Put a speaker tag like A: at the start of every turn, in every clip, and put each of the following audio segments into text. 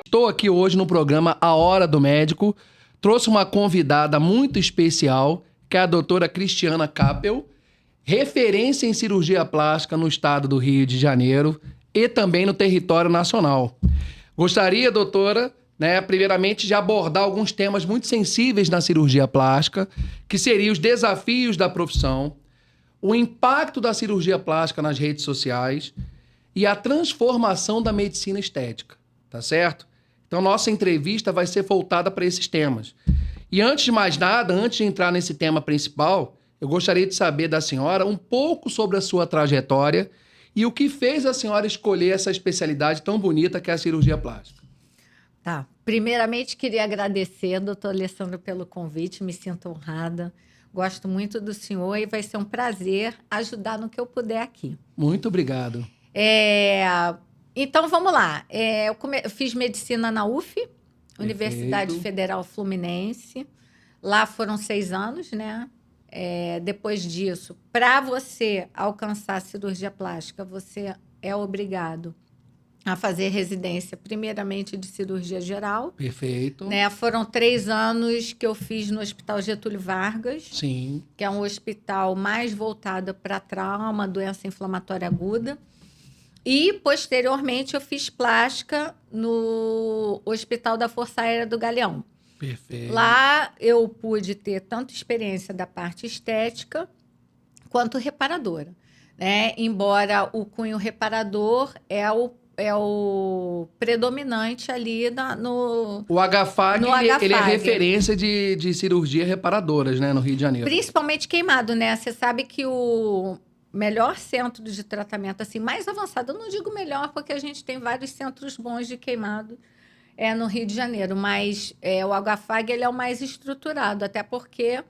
A: Estou aqui hoje no programa A Hora do Médico. Trouxe uma convidada muito especial, que é a doutora Cristiana Capel, referência em cirurgia plástica no estado do Rio de Janeiro e também no território nacional. Gostaria, doutora, primeiramente, de abordar alguns temas muito sensíveis na cirurgia plástica, que seriam os desafios da profissão, o impacto da cirurgia plástica nas redes sociais e a transformação da medicina estética, tá certo? Então, nossa entrevista vai ser voltada para esses temas. E antes de mais nada, antes de entrar nesse tema principal, eu gostaria de saber da senhora um pouco sobre a sua trajetória e o que fez a senhora escolher essa especialidade tão bonita que é a cirurgia plástica.
B: Tá. Primeiramente, queria agradecer, doutor Alessandro, pelo convite. Me sinto honrada. Gosto muito do senhor e vai ser um prazer ajudar no que eu puder aqui.
A: Muito obrigado.
B: Então, vamos lá. Eu fiz medicina na UF,
A: Perfeito.
B: Universidade Federal Fluminense. Lá foram 6 anos, né? Depois disso, para você alcançar a cirurgia plástica, você é obrigado a fazer residência, primeiramente, de cirurgia geral.
A: Perfeito.
B: Né? Foram 3 anos que eu fiz no Hospital Getúlio Vargas.
A: Sim.
B: Que é um hospital mais voltado para trauma, doença inflamatória aguda. E, posteriormente, eu fiz plástica no Hospital da Força Aérea do Galeão.
A: Perfeito.
B: Lá eu pude ter tanto experiência da parte estética quanto reparadora. Né? Embora o cunho reparador é o predominante ali no...
A: O HFAG, ele é
B: HFAG.
A: referência de cirurgia reparadoras, né, no Rio de Janeiro.
B: Principalmente queimado, né? Você sabe que o melhor centro de tratamento, assim, mais avançado, eu não digo melhor porque a gente tem vários centros bons de queimado no Rio de Janeiro, mas o HFAG ele é o mais estruturado, até porque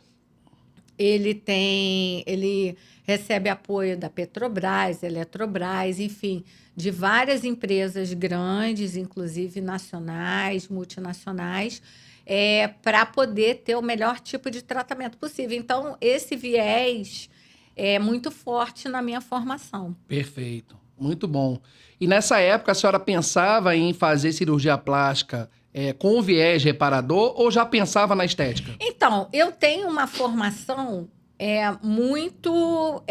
B: ele recebe apoio da Petrobras, Eletrobras, enfim, de várias empresas grandes, inclusive nacionais, multinacionais, para poder ter o melhor tipo de tratamento possível. Então, esse viés é muito forte na minha formação.
A: Perfeito. Muito bom. E nessa época, a senhora pensava em fazer cirurgia plástica com viés reparador ou já pensava na estética?
B: Então, eu tenho uma formação muito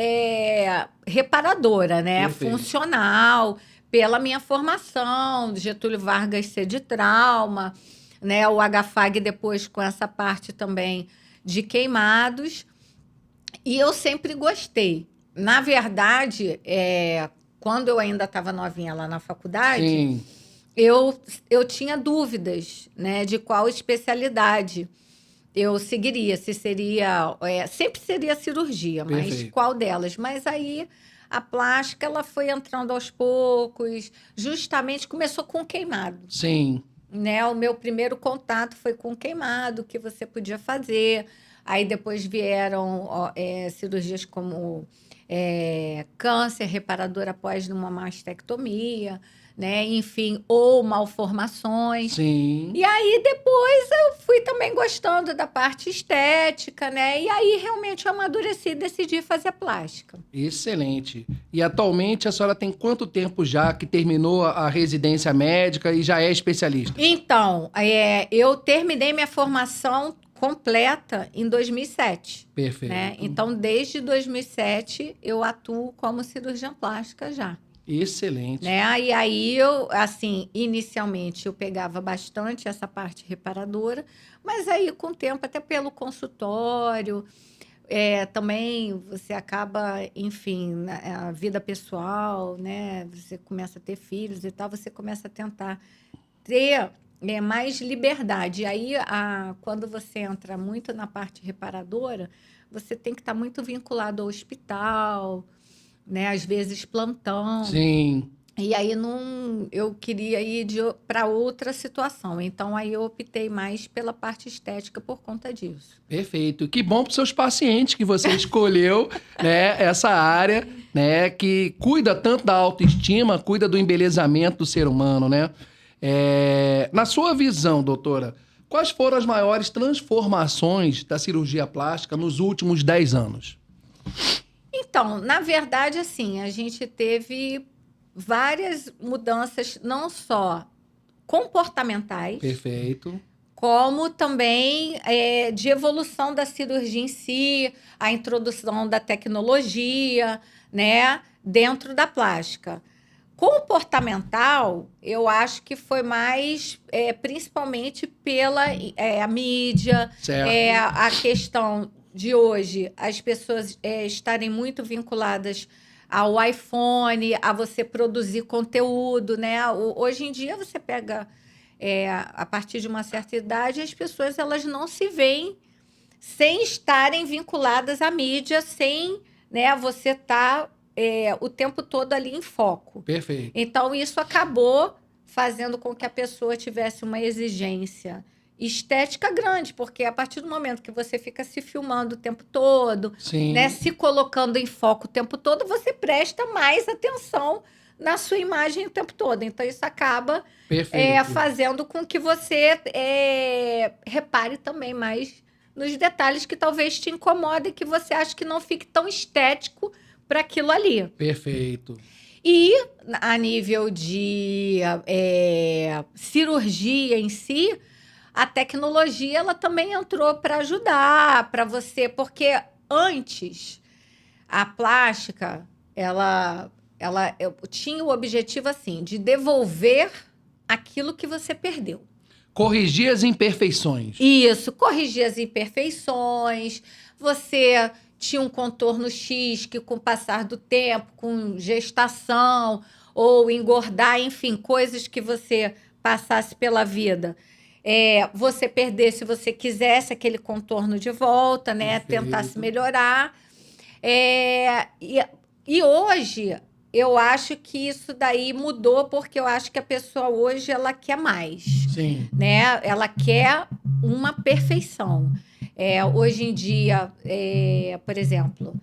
B: reparadora, né?
A: Perfeito.
B: Funcional, pela minha formação, Getúlio Vargas ser de trauma, né? O HFAG depois com essa parte também de queimados. E eu sempre gostei. Na verdade, quando eu ainda estava novinha lá na faculdade,
A: Sim.
B: eu tinha dúvidas, né, de qual especialidade eu seguiria, se seria... sempre seria cirurgia, mas
A: Perfeito.
B: qual delas? Mas aí a plástica ela foi entrando aos poucos, justamente começou com queimado.
A: Sim.
B: Né? O meu primeiro contato foi com queimado, que você podia fazer. Aí depois vieram cirurgias como câncer reparador após uma mastectomia, né? Enfim, ou malformações.
A: Sim.
B: E aí depois eu fui também gostando da parte estética, né? E aí realmente eu amadureci e decidi fazer plástica.
A: Excelente. E atualmente a senhora tem quanto tempo já que terminou a residência médica e já é especialista?
B: Então, eu terminei minha formação completa em 2007.
A: Perfeito.
B: Né? Então, desde 2007, eu atuo como cirurgiã plástica já.
A: Excelente.
B: Né? E aí, inicialmente, eu pegava bastante essa parte reparadora, mas aí, com o tempo, até pelo consultório, também você acaba, enfim, a vida pessoal, né? Você começa a ter filhos e tal, você começa a tentar ter mais liberdade. E aí, quando você entra muito na parte reparadora, você tem que estar muito vinculado ao hospital, né? Às vezes plantão.
A: Sim.
B: E aí eu queria ir para outra situação. Então, aí eu optei mais pela parte estética por conta disso.
A: Perfeito. Que bom para os seus pacientes que você escolheu, né, essa área, né, que cuida tanto da autoestima, cuida do embelezamento do ser humano, né? Na sua visão, doutora, quais foram as maiores transformações da cirurgia plástica nos últimos 10 anos?
B: Então, na verdade, assim, a gente teve várias mudanças, não só comportamentais,
A: Perfeito.
B: como também de evolução da cirurgia em si, a introdução da tecnologia, né, dentro da plástica. Comportamental, eu acho que foi mais, principalmente pela a mídia,
A: Certo.
B: a questão de hoje, as pessoas estarem muito vinculadas ao iPhone, a você produzir conteúdo, né? Hoje em dia você pega, a partir de uma certa idade, as pessoas elas não se veem sem estarem vinculadas à mídia, sem, né, você estar o tempo todo ali em foco.
A: Perfeito.
B: Então, isso acabou fazendo com que a pessoa tivesse uma exigência estética grande, porque a partir do momento que você fica se filmando o tempo todo,
A: Sim.
B: né, se colocando em foco o tempo todo, você presta mais atenção na sua imagem o tempo todo. Então, isso acaba
A: Perfeito.
B: fazendo com que você repare também mais nos detalhes que talvez te incomodem, que você acha que não fique tão estético para aquilo ali.
A: Perfeito.
B: E a nível de cirurgia em si, a tecnologia ela também entrou para ajudar, para você, porque antes a plástica ela tinha o objetivo assim de devolver aquilo que você perdeu.
A: Corrigir as imperfeições.
B: Isso, corrigir as imperfeições. Você tinha um contorno X que, com o passar do tempo, com gestação ou engordar, enfim, coisas que você passasse pela vida, você perdesse, se você quisesse aquele contorno de volta, né?
A: Perfeito.
B: Tentasse melhorar. E hoje, eu acho que isso daí mudou, porque eu acho que a pessoa hoje, ela quer mais.
A: Sim.
B: Né? Ela quer uma perfeição. Hoje em dia, por exemplo,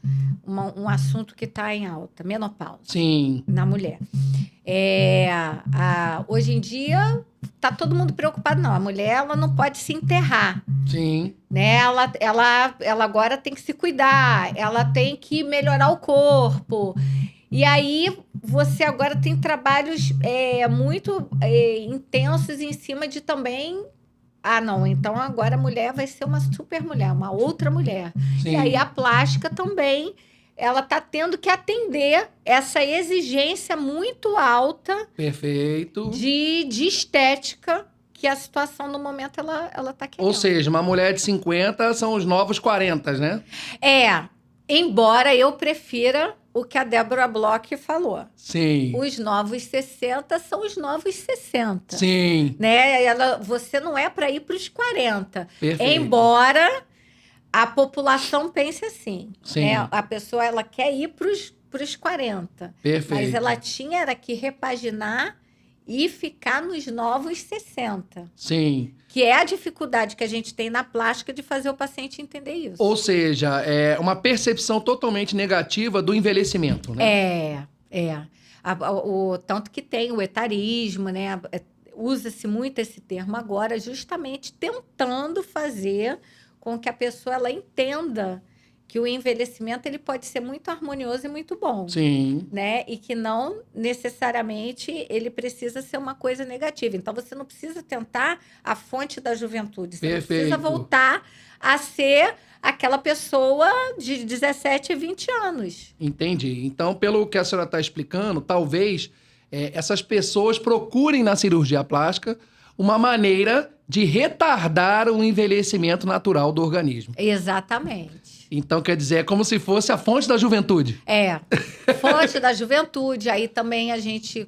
B: um assunto que está em alta, menopausa.
A: Sim.
B: Na mulher. Hoje em dia, está todo mundo preocupado. Não, a mulher ela não pode se enterrar.
A: Sim.
B: Né? Ela agora tem que se cuidar, ela tem que melhorar o corpo. E aí, você agora tem trabalhos muito intensos em cima de também... Ah, não, então agora a mulher vai ser uma super mulher, uma outra mulher.
A: Sim.
B: E aí a plástica também, ela está tendo que atender essa exigência muito alta.
A: Perfeito.
B: De estética, que a situação no momento ela está querendo.
A: Ou seja, uma mulher de 50 são os novos 40, né?
B: Embora eu prefira o que a Débora Bloch falou.
A: Sim.
B: Os novos 60 são os novos 60.
A: Sim.
B: Né? Você não é para ir para os 40.
A: Perfeito.
B: Embora a população pense assim.
A: Sim.
B: Né? A pessoa ela quer ir para os 40.
A: Perfeito.
B: Mas ela tinha que repaginar e ficar nos novos 60.
A: Sim.
B: Que é a dificuldade que a gente tem na plástica de fazer o paciente entender isso.
A: Ou seja, é uma percepção totalmente negativa do envelhecimento, né?
B: Tanto que tem o etarismo, né? Usa-se muito esse termo agora, justamente tentando fazer com que a pessoa ela entenda que o envelhecimento ele pode ser muito harmonioso e muito bom.
A: Sim.
B: Né? E que não necessariamente ele precisa ser uma coisa negativa. Então, você não precisa tentar a fonte da juventude. Você
A: Perfeito.
B: não precisa voltar a ser aquela pessoa de 17 a 20 anos.
A: Entendi. Então, pelo que a senhora está explicando, talvez essas pessoas procurem na cirurgia plástica uma maneira de retardar o envelhecimento natural do organismo.
B: Exatamente.
A: Então, quer dizer, é como se fosse a fonte da juventude.
B: Fonte da juventude. Aí também a gente,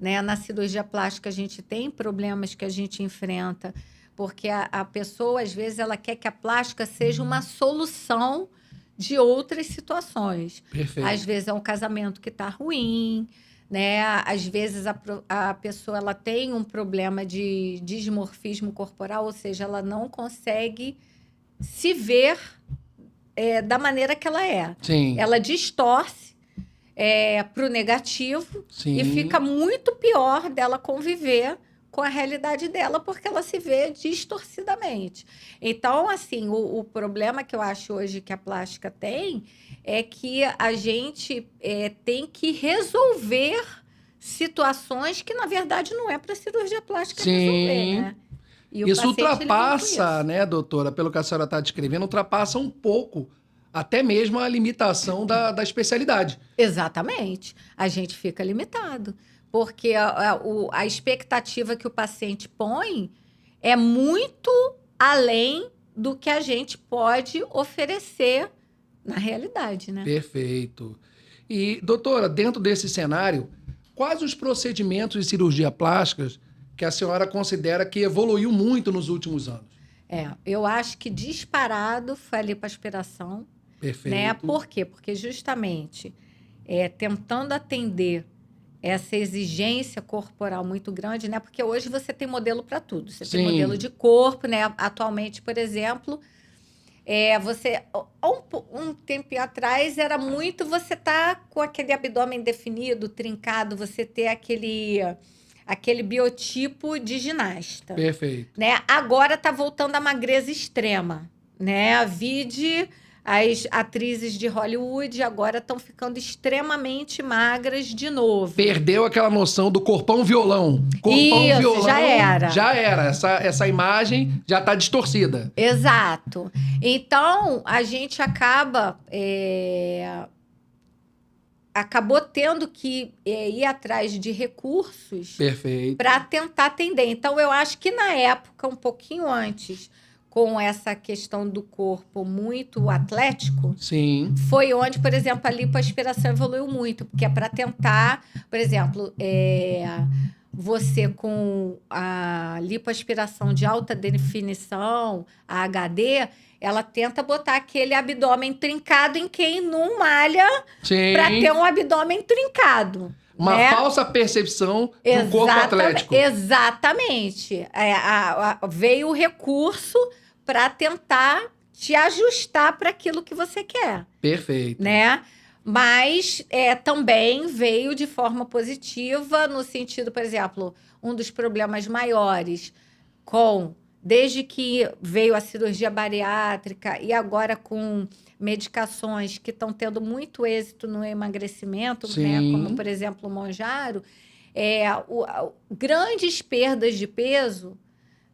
B: né, na cirurgia plástica, a gente tem problemas que a gente enfrenta, porque a pessoa, às vezes, ela quer que a plástica seja uma solução de outras situações.
A: Perfeito.
B: Às vezes é um casamento que está ruim, né? Às vezes a pessoa ela tem um problema de dismorfismo corporal, ou seja, ela não consegue se ver da maneira que ela é.
A: Sim.
B: Ela distorce para o negativo.
A: Sim.
B: E fica muito pior dela conviver com a realidade dela, porque ela se vê distorcidamente. Então, assim, o problema que eu acho hoje que a plástica tem é que a gente tem que resolver situações que, na verdade, não é para cirurgia plástica
A: Sim.
B: resolver, né? E o
A: Isso
B: paciente, ele vem com
A: ultrapassa,
B: isso.
A: né, doutora, pelo que a senhora está descrevendo, ultrapassa um pouco até mesmo a limitação da especialidade.
B: Exatamente. A gente fica limitado. Porque a expectativa que o paciente põe é muito além do que a gente pode oferecer na realidade, né?
A: Perfeito. E, doutora, dentro desse cenário, quais os procedimentos de cirurgia plástica que a senhora considera que evoluiu muito nos últimos anos?
B: Eu acho que disparado foi a lipoaspiração,
A: Perfeito.
B: né? Por quê? Porque justamente tentando atender essa exigência corporal muito grande, né? Porque hoje você tem modelo para tudo. Você tem
A: Sim.
B: modelo de corpo, né? Atualmente, por exemplo, um tempo atrás era muito você tá com aquele abdômen definido, trincado, você ter aquele biotipo de ginasta,
A: Perfeito.
B: né? Agora tá voltando a magreza extrema, né? Vide as atrizes de Hollywood agora estão ficando extremamente magras de novo.
A: Perdeu aquela noção do corpão violão. Corpão
B: Isso,
A: violão.
B: já era.
A: Já era. Essa imagem já está distorcida.
B: Exato. Então, a gente acabou tendo que ir atrás de recursos
A: Perfeito.
B: para tentar atender. Então, eu acho que na época, um pouquinho antes, com essa questão do corpo muito atlético,
A: Sim.
B: foi onde, por exemplo, a lipoaspiração evoluiu muito, porque é para tentar, por exemplo, você com a lipoaspiração de alta definição, a HD, ela tenta botar aquele abdômen trincado em quem não malha para ter um abdômen trincado.
A: Uma
B: né?
A: falsa percepção do corpo atlético.
B: Exatamente. Veio o recurso para tentar te ajustar para aquilo que você quer.
A: Perfeito.
B: Né? Mas também veio de forma positiva, no sentido, por exemplo, um dos problemas maiores desde que veio a cirurgia bariátrica e agora com medicações que estão tendo muito êxito no emagrecimento, né? Como, por exemplo, o Mounjaro, grandes perdas de peso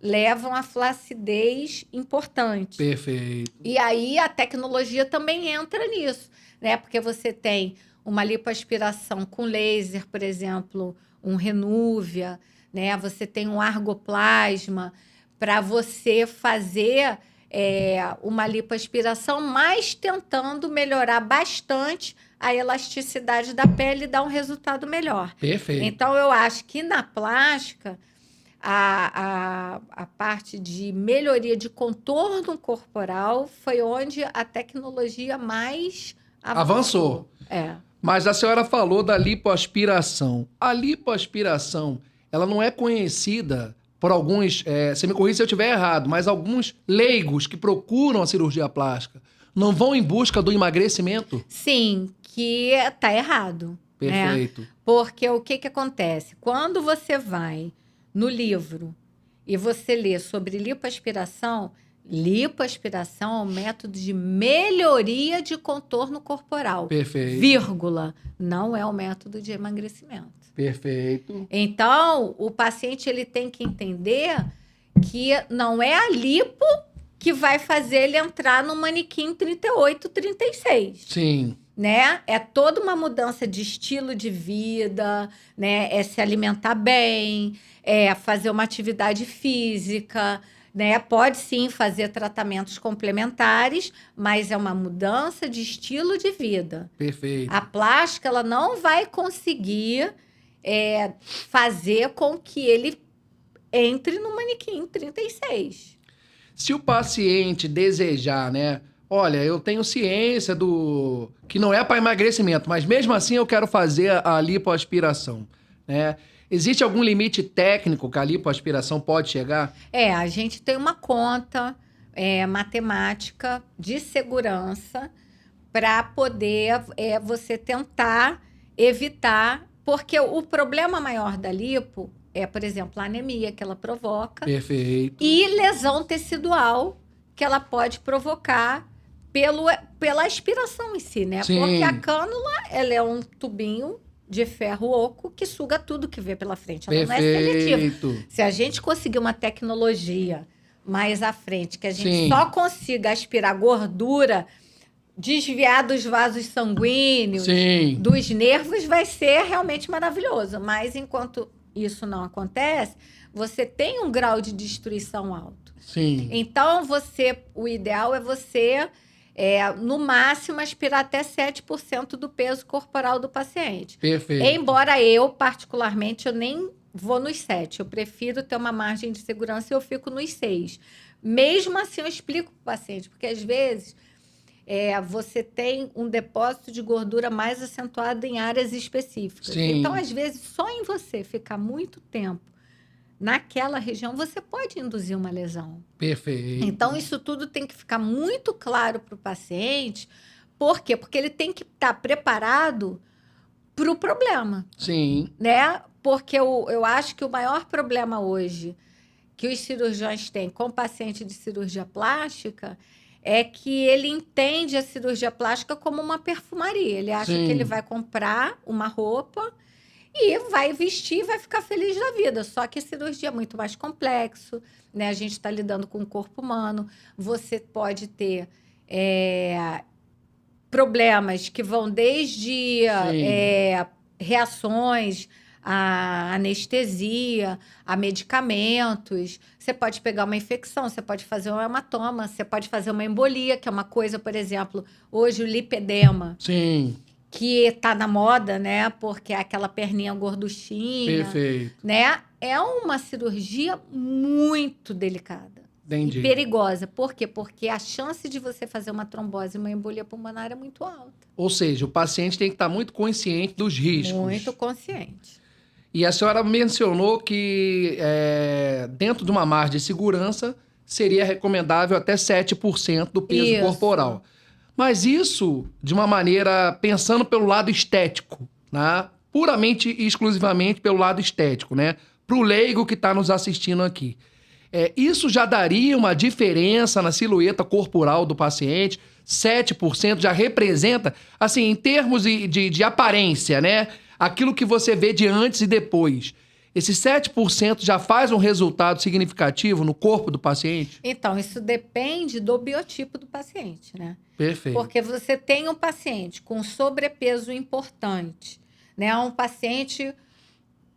B: levam a flacidez importante.
A: Perfeito.
B: E aí a tecnologia também entra nisso, né? Porque você tem uma lipoaspiração com laser, por exemplo, um Renúvia, né? Você tem um argoplasma para você fazer uma lipoaspiração, mas tentando melhorar bastante a elasticidade da pele e dar um resultado melhor.
A: Perfeito.
B: Então, eu acho que na plástica, a parte de melhoria de contorno corporal foi onde a tecnologia mais avançou.
A: Mas a senhora falou da lipoaspiração. A lipoaspiração, ela não é conhecida por alguns, você me corrija se eu estiver errado, mas alguns leigos que procuram a cirurgia plástica não vão em busca do emagrecimento?
B: Sim, que tá errado.
A: Perfeito.
B: Né? Porque o que acontece? Quando você vai no livro e você lê sobre lipoaspiração é um método de melhoria de contorno corporal.
A: Perfeito.
B: Vírgula. Não é um método de emagrecimento.
A: Perfeito.
B: Então, o paciente ele tem que entender que não é a lipo que vai fazer ele entrar no manequim 38, 36.
A: Sim.
B: Né? É toda uma mudança de estilo de vida, né? É se alimentar bem, é fazer uma atividade física, né? Pode sim fazer tratamentos complementares, mas é uma mudança de estilo de vida.
A: Perfeito.
B: A plástica ela não vai conseguir fazer com que ele entre no manequim 36.
A: Se o paciente desejar, né? Olha, eu tenho ciência que não é para emagrecimento, mas mesmo assim eu quero fazer a lipoaspiração, né? Existe algum limite técnico que a lipoaspiração pode chegar?
B: A gente tem uma conta matemática de segurança para poder você tentar evitar, porque o problema maior da lipo por exemplo, a anemia que ela provoca.
A: Perfeito.
B: E lesão tecidual que ela pode provocar pela aspiração em si, né?
A: Sim.
B: Porque a cânula, ela é um tubinho de ferro oco que suga tudo que vê pela frente. Ela não é seletiva.
A: Perfeito.
B: Se a gente conseguir uma tecnologia mais à frente, que a gente
A: Sim.
B: só consiga aspirar gordura, desviar dos vasos sanguíneos,
A: Sim.
B: dos nervos, vai ser realmente maravilhoso. Mas enquanto isso não acontece, você tem um grau de destruição alto.
A: Sim.
B: Então, o ideal é você, no máximo, aspirar até 7% do peso corporal do paciente.
A: Perfeito.
B: Embora eu, particularmente, eu nem vou nos 7. Eu prefiro ter uma margem de segurança e eu fico nos 6. Mesmo assim, eu explico para o paciente, porque às vezes você tem um depósito de gordura mais acentuado em áreas específicas.
A: Sim.
B: Então, às vezes, só em você ficar muito tempo naquela região, você pode induzir uma lesão.
A: Perfeito.
B: Então, isso tudo tem que ficar muito claro para o paciente. Por quê? Porque ele tem que estar preparado para o problema.
A: Sim.
B: Né? Porque eu acho que o maior problema hoje que os cirurgiões têm com o paciente de cirurgia plástica é que ele entende a cirurgia plástica como uma perfumaria. Ele acha
A: Sim.
B: que ele vai comprar uma roupa e vai vestir e vai ficar feliz da vida. Só que a cirurgia é muito mais complexo, né? A gente está lidando com o corpo humano. Você pode ter problemas que vão desde reações a anestesia, a medicamentos. Você pode pegar uma infecção, você pode fazer um hematoma, você pode fazer uma embolia, que é uma coisa, por exemplo, hoje o lipedema.
A: Sim.
B: Que está na moda, né? Porque é aquela perninha gorduchinha.
A: Perfeito.
B: Né? É uma cirurgia muito delicada.
A: Entendi.
B: E perigosa. Por quê? Porque a chance de você fazer uma trombose e uma embolia pulmonar é muito alta.
A: Ou seja, o paciente tem que estar muito consciente dos riscos.
B: Muito consciente.
A: E a senhora mencionou que dentro de uma margem de segurança seria recomendável até 7% do peso
B: Isso.
A: corporal. Mas isso, de uma maneira, pensando pelo lado estético, né? Puramente e exclusivamente pelo lado estético, né? Para o leigo que está nos assistindo aqui. Isso já daria uma diferença na silhueta corporal do paciente? 7% já representa, assim, em termos de aparência, né? Aquilo que você vê de antes e depois. Esse 7% já faz um resultado significativo no corpo do paciente?
B: Então, isso depende do biotipo do paciente, né?
A: Perfeito.
B: Porque você tem um paciente com sobrepeso importante, né? Um paciente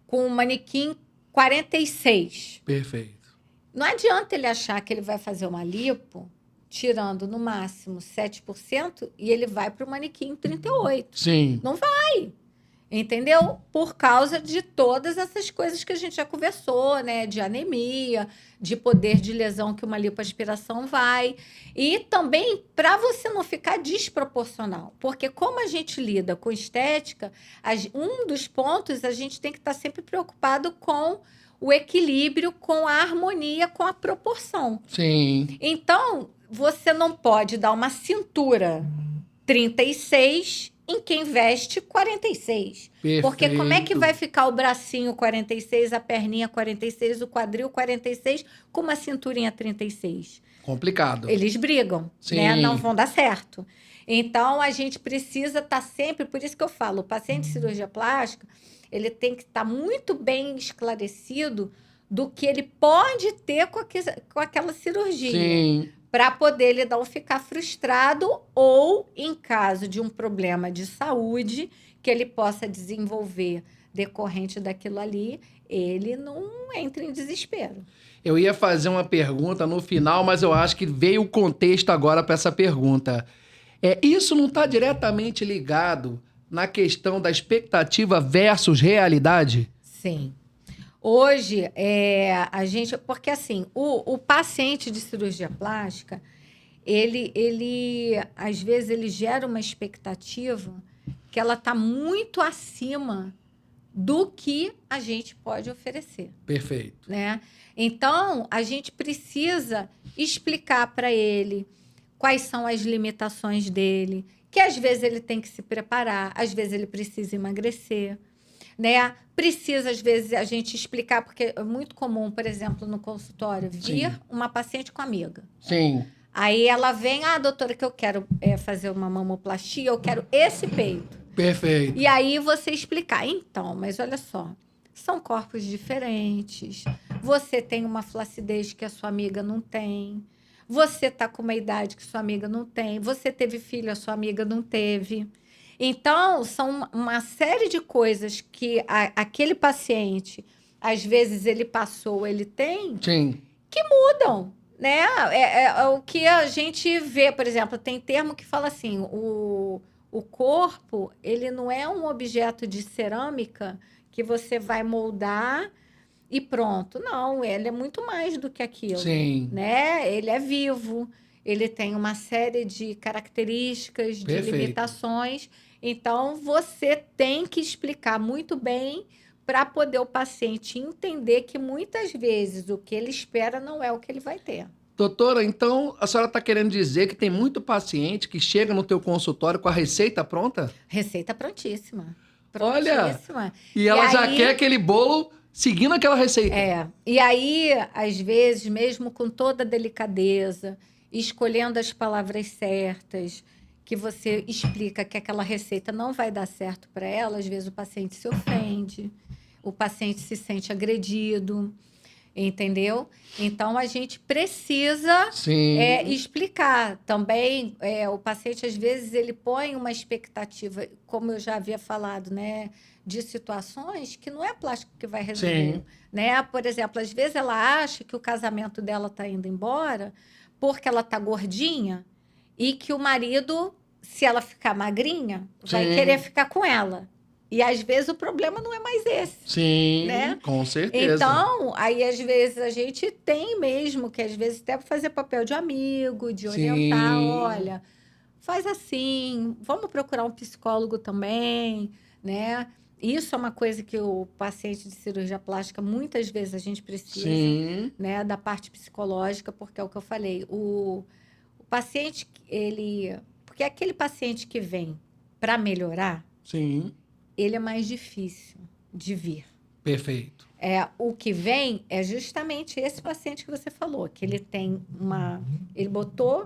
B: com um manequim 46.
A: Perfeito.
B: Não adianta ele achar que ele vai fazer uma lipo tirando no máximo 7% e ele vai para o manequim 38.
A: Sim.
B: Não vai. Entendeu? Por causa de todas essas coisas que a gente já conversou, né? De anemia, de poder de lesão que uma lipoaspiração vai. E também para você não ficar desproporcional. Porque como a gente lida com estética, um dos pontos a gente tem que estar sempre preocupado com o equilíbrio, com a harmonia, com a proporção.
A: Sim.
B: Então, você não pode dar uma cintura 36 em quem veste 46.
A: Perfeito.
B: Porque como é que vai ficar o bracinho 46, a perninha 46, o quadril 46, com uma cinturinha 36?
A: Complicado.
B: Eles brigam,
A: Sim.
B: né? Não vão dar certo. Então, a gente precisa estar sempre... Por isso que eu falo, o paciente de cirurgia plástica, ele tem que estar muito bem esclarecido do que ele pode ter com aquela cirurgia.
A: Sim.
B: Para poder ele não ficar frustrado ou, em caso de um problema de saúde, que ele possa desenvolver decorrente daquilo ali, ele não entre em desespero.
A: Eu ia fazer uma pergunta no final, mas eu acho que veio o contexto agora para essa pergunta. Isso não está diretamente ligado na questão da expectativa versus realidade?
B: Sim. Hoje, a gente... Porque, assim, o paciente de cirurgia plástica, ele às vezes, ele gera uma expectativa que ela está muito acima do que a gente pode oferecer.
A: Perfeito.
B: Né? Então, a gente precisa explicar para ele quais são as limitações dele, que às vezes ele tem que se preparar, às vezes ele precisa emagrecer, né? Precisa, às vezes, a gente explicar, porque é muito comum, por exemplo, no consultório, vir uma paciente com amiga.
A: Sim.
B: Aí ela vem, doutora, que eu quero fazer uma mamoplastia, eu quero esse peito.
A: Perfeito.
B: E aí você explicar, então, mas olha só, são corpos diferentes, você tem uma flacidez que a sua amiga não tem, você está com uma idade que sua amiga não tem, você teve filho, a sua amiga não teve. Então, são uma série de coisas que aquele paciente, às vezes, ele passou, ele tem,
A: Sim.
B: que mudam, né? É o que a gente vê, por exemplo, tem termo que fala assim, o corpo, ele não é um objeto de cerâmica que você vai moldar e pronto. Não, ele é muito mais do que aquilo.
A: Sim.
B: Né? Ele é vivo, ele tem uma série de características, de
A: Perfeito.
B: limitações. Então, você tem que explicar muito bem para poder o paciente entender que muitas vezes o que ele espera não é o que ele vai ter.
A: Doutora, então a senhora está querendo dizer que tem muito paciente que chega no teu consultório com a receita pronta?
B: Receita prontíssima.
A: Olha,
B: Prontíssima.
A: e ela já
B: aí,
A: quer aquele bolo seguindo aquela receita.
B: E aí, às vezes, mesmo com toda a delicadeza, escolhendo as palavras certas, que você explica que aquela receita não vai dar certo para ela, às vezes o paciente se ofende, o paciente se sente agredido, entendeu? Então, a gente precisa explicar. Também, o paciente, às vezes, ele põe uma expectativa, como eu já havia falado, né? De situações que não é plástico que vai resolver.
A: Sim.
B: Né? Por exemplo, às vezes ela acha que o casamento dela está indo embora porque ela está gordinha e que o marido, se ela ficar magrinha, vai querer ficar com ela. E às vezes o problema não é mais esse.
A: Sim,
B: né?
A: Com certeza.
B: Então, aí às vezes a gente tem mesmo que às vezes até fazer papel de amigo, de orientar, olha, faz assim, vamos procurar um psicólogo também, né? Isso é uma coisa que o paciente de cirurgia plástica, muitas vezes a gente precisa, né, da parte psicológica, porque é o que eu falei, o paciente, porque aquele paciente que vem para melhorar, ele é mais difícil de vir.
A: Perfeito.
B: O que vem é justamente esse paciente que você falou, que ele tem ele botou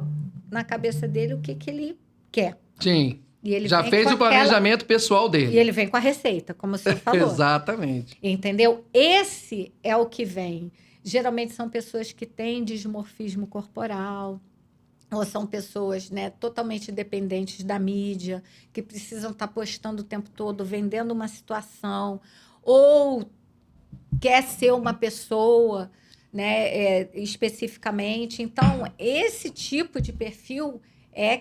B: na cabeça dele o que ele quer.
A: Sim.
B: E ele
A: já fez o planejamento pessoal dele.
B: E ele vem com a receita, como você falou.
A: Exatamente.
B: Entendeu? Esse é o que vem. Geralmente são pessoas que têm dismorfismo corporal, ou são pessoas, né, totalmente dependentes da mídia, que precisam estar postando o tempo todo, vendendo uma situação, ou quer ser uma pessoa, né, especificamente. Então, esse tipo de perfil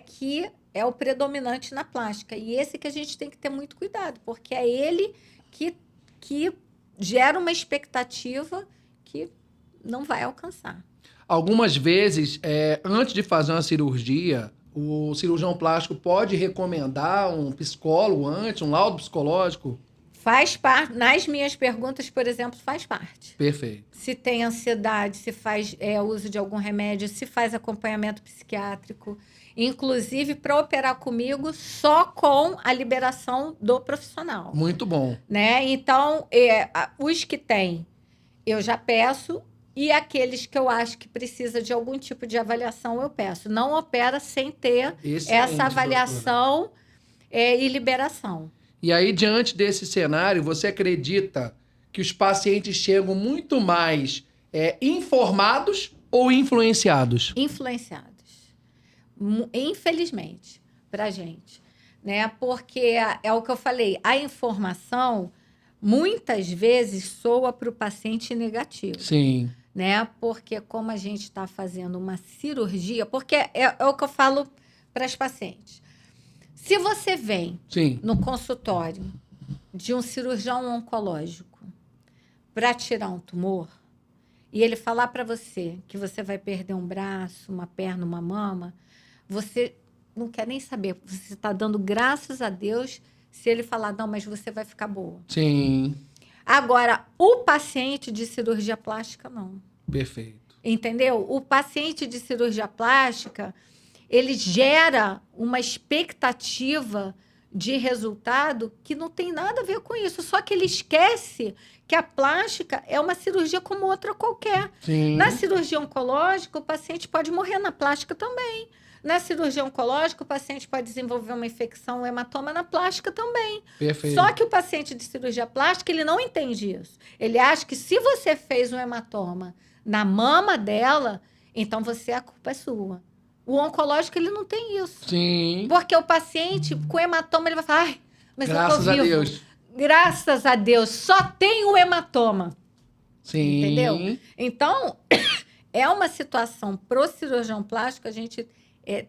B: que é o predominante na plástica. E esse que a gente tem que ter muito cuidado, porque é ele que gera uma expectativa que não vai alcançar.
A: Algumas vezes, antes de fazer uma cirurgia, o cirurgião plástico pode recomendar um psicólogo antes, um laudo psicológico?
B: Faz parte. Nas minhas perguntas, por exemplo, faz parte.
A: Perfeito.
B: Se tem ansiedade, se faz uso de algum remédio, se faz acompanhamento psiquiátrico. Inclusive, para operar comigo, só com a liberação do profissional.
A: Muito bom.
B: Né? Então, os que tem, eu já peço. E aqueles que eu acho que precisa de algum tipo de avaliação, eu peço. Não opera sem ter essa avaliação e liberação.
A: E aí, diante desse cenário, você acredita que os pacientes chegam muito mais informados ou influenciados?
B: Influenciados. Infelizmente, para a gente. Né? Porque é o que eu falei, a informação, muitas vezes, soa para o paciente negativo.
A: Sim.
B: Né? Porque como a gente está fazendo uma cirurgia, porque é o que eu falo para as pacientes. Se você vem no consultório de um cirurgião oncológico para tirar um tumor e ele falar para você que você vai perder um braço, uma perna, uma mama, você não quer nem saber. Você está dando graças a Deus se ele falar, não, mas você vai ficar boa.
A: Sim.
B: Agora, o paciente de cirurgia plástica, não.
A: Perfeito.
B: Entendeu? O paciente de cirurgia plástica, ele gera uma expectativa de resultado que não tem nada a ver com isso. Só que ele esquece que a plástica é uma cirurgia como outra qualquer.
A: Sim.
B: Na cirurgia oncológica, o paciente pode morrer na plástica também. Na cirurgia oncológica, o paciente pode desenvolver uma infecção, um hematoma na plástica também.
A: Perfeito.
B: Só que o paciente de cirurgia plástica, ele não entende isso. Ele acha que se você fez um hematoma na mama dela, então a culpa é sua. O oncológico, ele não tem isso.
A: Sim.
B: Porque o paciente, com hematoma, ele vai falar, ai, mas
A: Graças
B: eu tô vivo.
A: a Deus.
B: Graças a Deus, só tem o hematoma.
A: Sim.
B: Entendeu? Então, é uma situação pro cirurgião plástico, a gente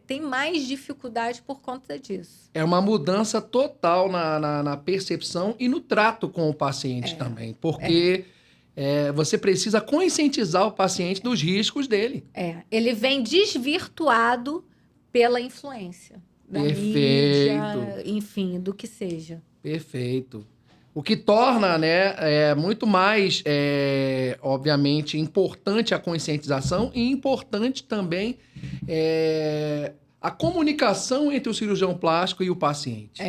B: tem mais dificuldade por conta disso.
A: É uma mudança total na percepção e no trato com o paciente também. Porque você precisa conscientizar o paciente dos riscos dele.
B: Ele vem desvirtuado pela influência da mídia, enfim, do que seja.
A: Perfeito. O que torna, muito mais, obviamente, importante a conscientização e importante também a comunicação entre o cirurgião plástico e o paciente.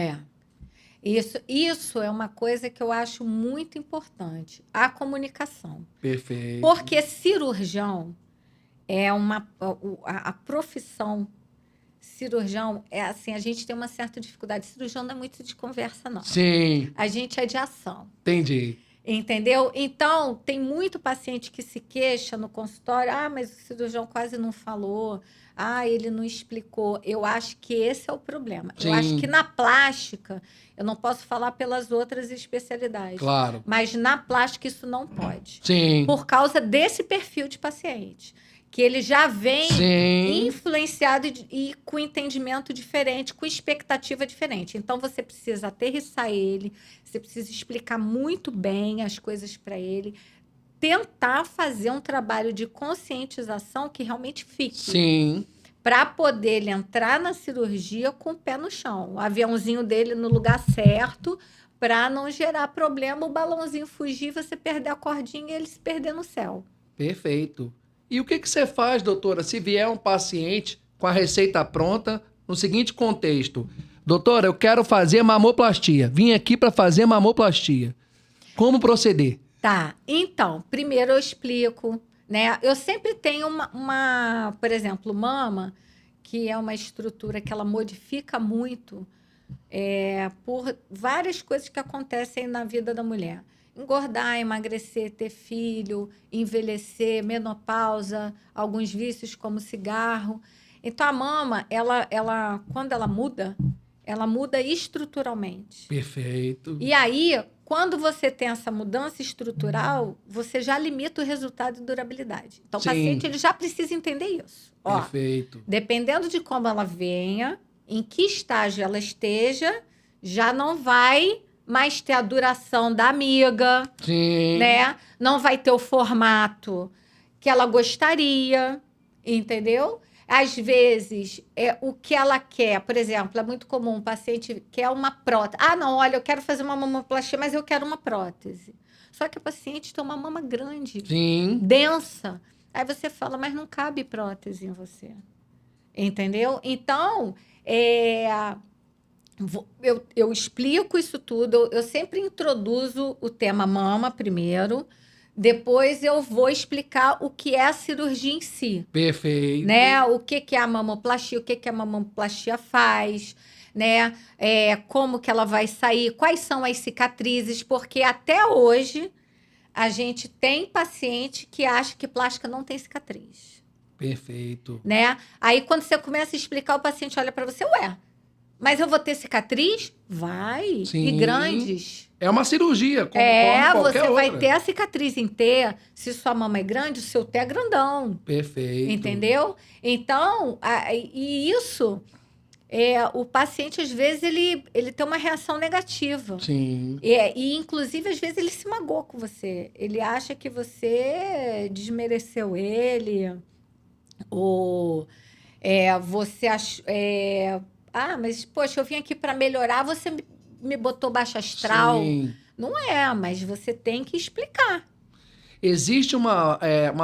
B: Isso é uma coisa que eu acho muito importante, a comunicação.
A: Perfeito.
B: Porque cirurgião a profissão cirurgião assim, a gente tem uma certa dificuldade. Cirurgião não é muito de conversa, não.
A: Sim.
B: A gente é de ação.
A: Entendi.
B: Entendeu? Então, tem muito paciente que se queixa no consultório, mas o cirurgião quase não falou, ele não explicou. Eu acho que esse é o problema.
A: Sim.
B: Eu acho que na plástica, eu não posso falar pelas outras especialidades.
A: Claro.
B: Mas na plástica isso não pode.
A: Sim.
B: Por causa desse perfil de paciente. Que ele já vem influenciado e com entendimento diferente, com expectativa diferente. Então, você precisa aterrissar ele, você precisa explicar muito bem as coisas para ele, tentar fazer um trabalho de conscientização que realmente fique.
A: Sim.
B: Para poder ele entrar na cirurgia com o pé no chão. O aviãozinho dele no lugar certo, para não gerar problema, o balãozinho fugir, você perder a cordinha e ele se perder no céu.
A: Perfeito. E o que você faz, doutora, se vier um paciente com a receita pronta, no seguinte contexto? Doutora, eu quero fazer mamoplastia. Vim aqui para fazer mamoplastia. Como proceder?
B: Tá. Então, primeiro eu explico, né? Eu sempre tenho por exemplo, mama, que é uma estrutura que ela modifica muito por várias coisas que acontecem na vida da mulher. Engordar, emagrecer, ter filho, envelhecer, menopausa, alguns vícios como cigarro. Então, a mama, ela quando ela muda estruturalmente.
A: Perfeito.
B: E aí, quando você tem essa mudança estrutural, você já limita o resultado e durabilidade. Então, o paciente ele já precisa entender isso.
A: Perfeito.
B: Dependendo de como ela venha, em que estágio ela esteja, já não vai mais ter a duração da amiga, né? Não vai ter o formato que ela gostaria, entendeu? Às vezes, o que ela quer, por exemplo, é muito comum, o paciente quer uma prótese. Não, olha, eu quero fazer uma mamoplastia, mas eu quero uma prótese. Só que o paciente tem uma mama grande, densa. Aí você fala, mas não cabe prótese em você. Entendeu? Então, eu explico isso tudo, eu sempre introduzo o tema mama primeiro, depois eu vou explicar o que é a cirurgia em si.
A: Perfeito.
B: Né? O que é a mamoplastia, o que a mamoplastia faz, né? Como que ela vai sair, quais são as cicatrizes, porque até hoje a gente tem paciente que acha que plástica não tem cicatriz.
A: Perfeito.
B: Né? Aí quando você começa a explicar, o paciente olha para você, mas eu vou ter cicatriz? Vai.
A: Sim.
B: E grandes.
A: É uma cirurgia, como qualquer
B: você vai
A: outra.
B: ter a cicatriz em T. Se sua mama é grande, o seu T é grandão.
A: Perfeito.
B: Entendeu? Então, e isso, o paciente, às vezes, ele tem uma reação negativa.
A: Sim.
B: E, inclusive, às vezes, ele se magoou com você. Ele acha que você desmereceu ele. Ou você achou... mas, poxa, eu vim aqui para melhorar, você me botou baixo astral.
A: Sim.
B: Não mas você tem que explicar.
A: Existe uma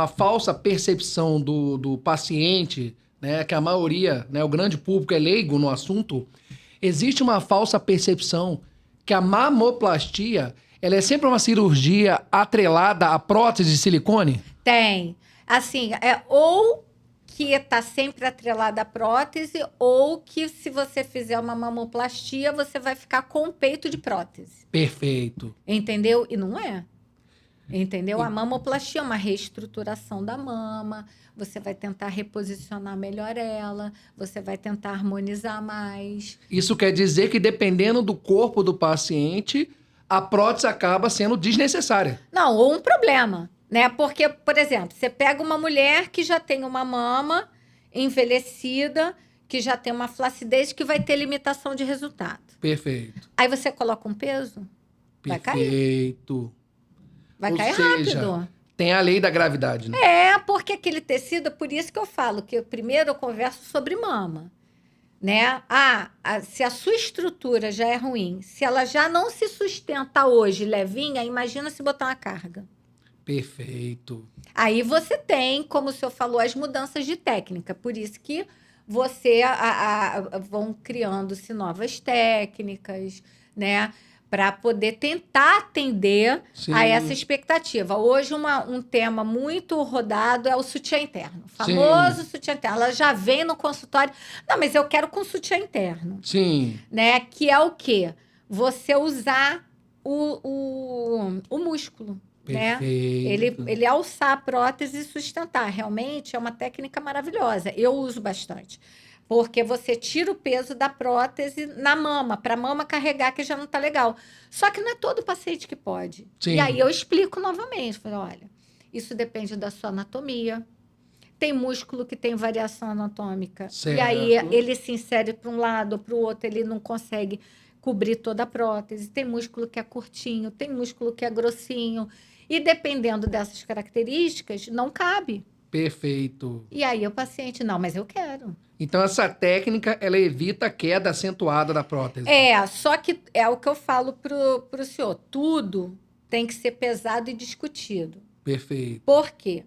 A: falsa percepção do paciente, né, que a maioria, né, o grande público é leigo no assunto. Existe uma falsa percepção que a mamoplastia ela é sempre uma cirurgia atrelada à prótese de silicone?
B: Tem. Assim, ou que está sempre atrelada à prótese, ou que se você fizer uma mamoplastia, você vai ficar com o peito de prótese.
A: Perfeito.
B: Entendeu? E não é. Entendeu?
A: E-
B: A mamoplastia é uma reestruturação da mama, você vai tentar reposicionar melhor ela, você vai tentar harmonizar mais.
A: Isso quer dizer que, dependendo do corpo do paciente, a prótese acaba sendo desnecessária.
B: Não, ou um problema, né? Porque, por exemplo, você pega uma mulher que já tem uma mama envelhecida, que já tem uma flacidez, que vai ter limitação de resultado.
A: Perfeito.
B: Aí você coloca um peso, vai cair.
A: Perfeito.
B: Vai
A: Ou
B: cair
A: seja,
B: rápido.
A: tem a lei da gravidade, né?
B: É, porque aquele tecido, por isso que eu falo que primeiro eu converso sobre mama, né? Se a sua estrutura já é ruim, se ela já não se sustenta hoje levinha, imagina se botar uma carga.
A: Perfeito.
B: Aí você tem, como o senhor falou, as mudanças de técnica. Por isso que vão criando-se novas técnicas, né? Para poder tentar atender
A: Sim.
B: a essa expectativa. Hoje, um tema muito rodado é o sutiã interno. O famoso sutiã interno. Ela já vem no consultório. Não, mas eu quero com sutiã interno.
A: Sim.
B: Né? Que é o quê? Você usar o músculo. Né?
A: Perfeito.
B: Ele alçar a prótese e sustentar. Realmente é uma técnica maravilhosa. Eu uso bastante. Porque você tira o peso da prótese na mama, para a mama carregar, que já não está legal. Só que não é todo paciente que pode.
A: Sim.
B: E aí eu explico novamente. Falei, olha, isso depende da sua anatomia. Tem músculo que tem variação anatômica.
A: Certo.
B: E aí ele se insere para um lado ou para o outro, ele não consegue cobrir toda a prótese. Tem músculo que é curtinho, tem músculo que é grossinho. E dependendo dessas características, não cabe.
A: Perfeito.
B: E aí o paciente, não, mas eu quero.
A: Então, essa técnica, ela evita a queda acentuada da prótese.
B: Só que é o que eu falo pro senhor. Tudo tem que ser pesado e discutido.
A: Perfeito.
B: Por quê?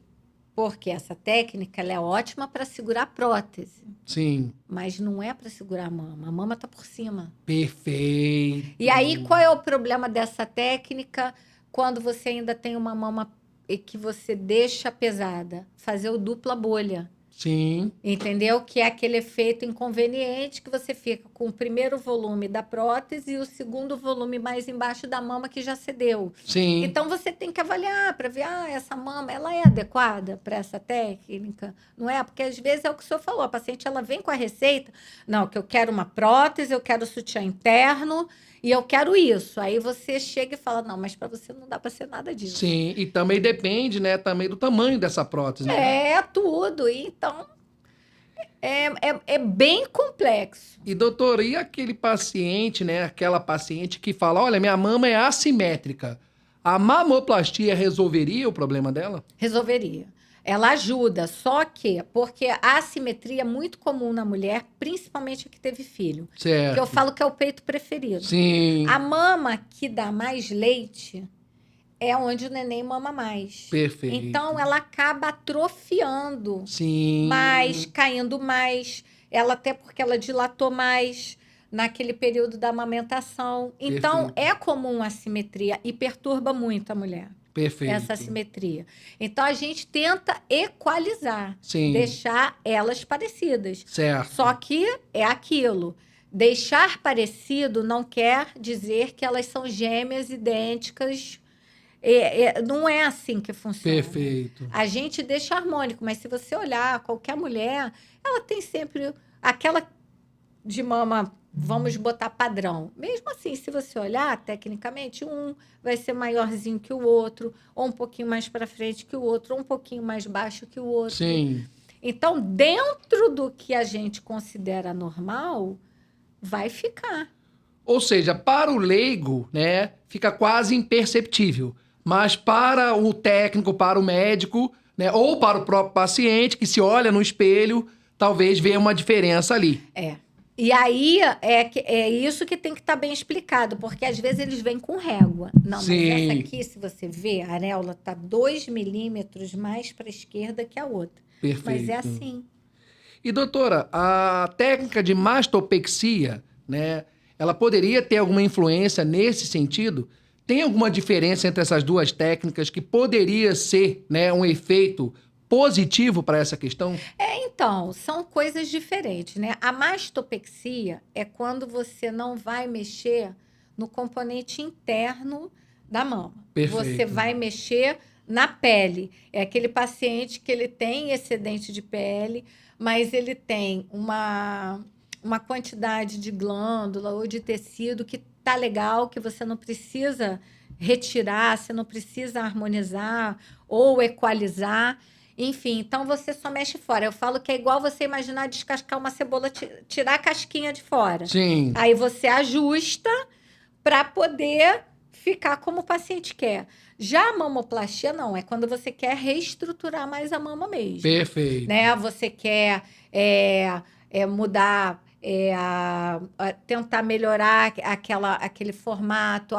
B: Porque essa técnica ela é ótima para segurar a prótese.
A: Sim.
B: Mas não é para segurar a mama. A mama está por cima.
A: Perfeito.
B: E aí, qual é o problema dessa técnica quando você ainda tem uma mama que você deixa pesada? Fazer o dupla bolha.
A: Sim.
B: Entendeu? Que é aquele efeito inconveniente que você fica com o primeiro volume da prótese e o segundo volume mais embaixo da mama que já cedeu.
A: Sim.
B: Então, você tem que avaliar para ver, essa mama, ela é adequada para essa técnica? Não é? Porque, às vezes, é o que o senhor falou, a paciente, ela vem com a receita, não, que eu quero uma prótese, eu quero sutiã interno e eu quero isso. Aí você chega e fala, não, mas para você não dá para ser nada disso.
A: Sim, e também depende, né, também do tamanho dessa prótese, né?
B: É, tudo. Então, é bem complexo.
A: E, doutor, e aquele paciente, né, aquela paciente que fala, olha, minha mama é assimétrica. A mamoplastia resolveria o problema dela?
B: Resolveria. Ela ajuda, só que, porque a assimetria é muito comum na mulher, principalmente a que teve filho.
A: Certo.
B: Que eu falo que é o peito preferido.
A: Sim.
B: A mama que dá mais leite é onde o neném mama mais.
A: Perfeito.
B: Então, ela acaba atrofiando
A: Sim.
B: mais, caindo mais. Ela até porque ela dilatou mais naquele período da amamentação. Então,
A: Perfeito.
B: é comum a assimetria e perturba muito a mulher.
A: Perfeito.
B: Essa assimetria. Então, a gente tenta equalizar,
A: Sim.
B: deixar elas parecidas.
A: Certo.
B: Só que é aquilo. Deixar parecido não quer dizer que elas são gêmeas idênticas. Não é assim que funciona.
A: Perfeito.
B: A gente deixa harmônico, mas se você olhar qualquer mulher, ela tem sempre aquela de mama, vamos botar padrão. Mesmo assim, se você olhar tecnicamente, um vai ser maiorzinho que o outro, ou um pouquinho mais para frente que o outro, ou um pouquinho mais baixo que o outro.
A: Sim.
B: Então, dentro do que a gente considera normal, vai ficar.
A: Ou seja, para o leigo, né, fica quase imperceptível. Mas para o técnico, para o médico, né, ou para o próprio paciente que se olha no espelho, talvez veja uma diferença ali.
B: E aí, é isso que tem que estar bem explicado, porque às vezes eles vêm com régua. Não,
A: Sim.
B: mas essa aqui, se você ver, a areola está 2 milímetros mais para a esquerda que a outra.
A: Perfeito.
B: Mas é assim.
A: E, doutora, a técnica de mastopexia, né, ela poderia ter alguma influência nesse sentido? Tem alguma diferença entre essas duas técnicas que poderia ser, né, um efeito positivo para essa questão?
B: Então, são coisas diferentes, né? A mastopexia é quando você não vai mexer no componente interno da mama.
A: Perfeito.
B: Você vai mexer na pele. É aquele paciente que ele tem excedente de pele, mas ele tem uma quantidade de glândula ou de tecido que tá legal, que você não precisa retirar, você não precisa harmonizar ou equalizar. Enfim, então você só mexe fora. Eu falo que é igual você imaginar descascar uma cebola, tirar a casquinha de fora.
A: Sim.
B: Aí você ajusta para poder ficar como o paciente quer. Já a mamoplastia, não. É quando você quer reestruturar mais a mama mesmo.
A: Perfeito.
B: Né? Você quer mudar, tentar melhorar aquele formato,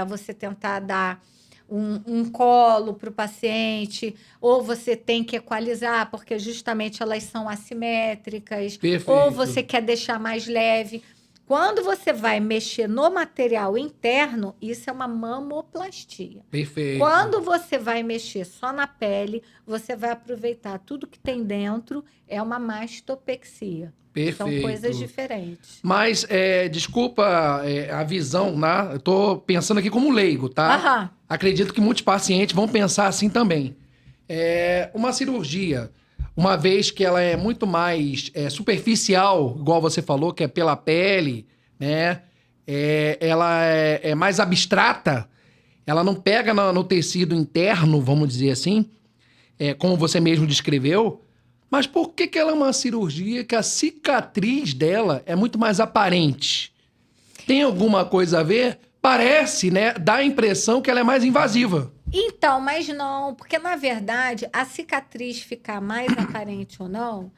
B: você tentar dar um colo para o paciente, ou você tem que equalizar, porque justamente elas são assimétricas,
A: Perfeito.
B: ou você quer deixar mais leve. Quando você vai mexer no material interno, isso é uma mamoplastia.
A: Perfeito.
B: Quando você vai mexer só na pele, você vai aproveitar tudo que tem dentro, é uma mastopexia.
A: Perfeito.
B: São coisas diferentes.
A: Mas, desculpa a visão, né? Eu tô pensando aqui como leigo, tá?
B: Aham.
A: Acredito que muitos pacientes vão pensar assim também. Uma cirurgia, uma vez que ela é muito mais superficial, igual você falou, que é pela pele, né? Ela é mais abstrata, ela não pega no tecido interno, vamos dizer assim, como você mesmo descreveu. Mas por que ela é uma cirurgia que a cicatriz dela é muito mais aparente? Tem alguma coisa a ver? Parece, né? Dá a impressão que ela é mais invasiva.
B: Então, mas não, porque na verdade a cicatriz ficar mais aparente ou não,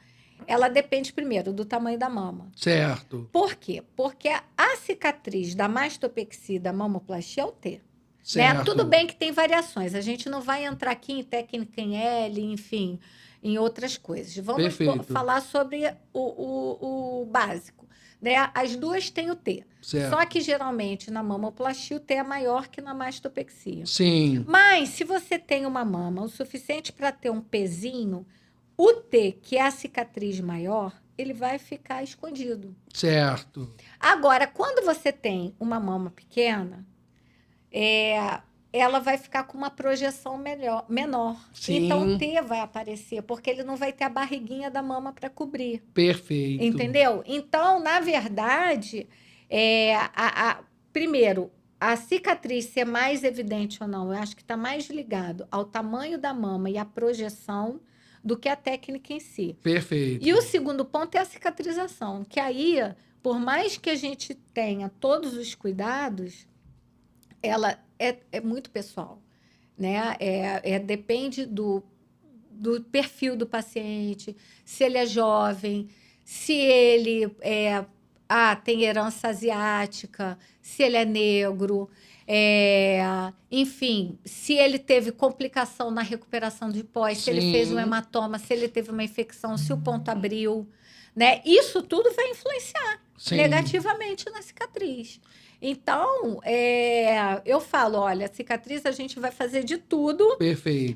B: ela depende primeiro do tamanho da mama.
A: Certo.
B: Por quê? Porque a cicatriz da mastopexia e da mamoplastia é o T.
A: Certo.
B: Né? Tudo bem que tem variações. A gente não vai entrar aqui em técnica em L, enfim, em outras coisas. Vamos falar sobre o básico. Né? As duas têm o T.
A: Certo.
B: Só que, geralmente, na mamoplastia, o T é maior que na mastopexia.
A: Sim.
B: Mas, se você tem uma mama o suficiente para ter um pezinho, o T, que é a cicatriz maior, ele vai ficar escondido.
A: Certo.
B: Agora, quando você tem uma mama pequena, ela vai ficar com uma projeção menor.
A: Sim.
B: Então, o T vai aparecer, porque ele não vai ter a barriguinha da mama para cobrir.
A: Perfeito.
B: Entendeu? Então, na verdade, primeiro, a cicatriz ser mais evidente ou não, eu acho que está mais ligado ao tamanho da mama e à projeção do que a técnica em si.
A: Perfeito.
B: E o segundo ponto é a cicatrização, que aí, por mais que a gente tenha todos os cuidados, ela é muito pessoal, né? Depende do perfil do paciente, se ele é jovem, se ele tem herança asiática, se ele é negro, enfim, se ele teve complicação na recuperação de pós, se ele fez um hematoma, se ele teve uma infecção, se o ponto abriu, né? Isso tudo vai influenciar negativamente na cicatriz. Então, eu falo, olha, a cicatriz a gente vai fazer de tudo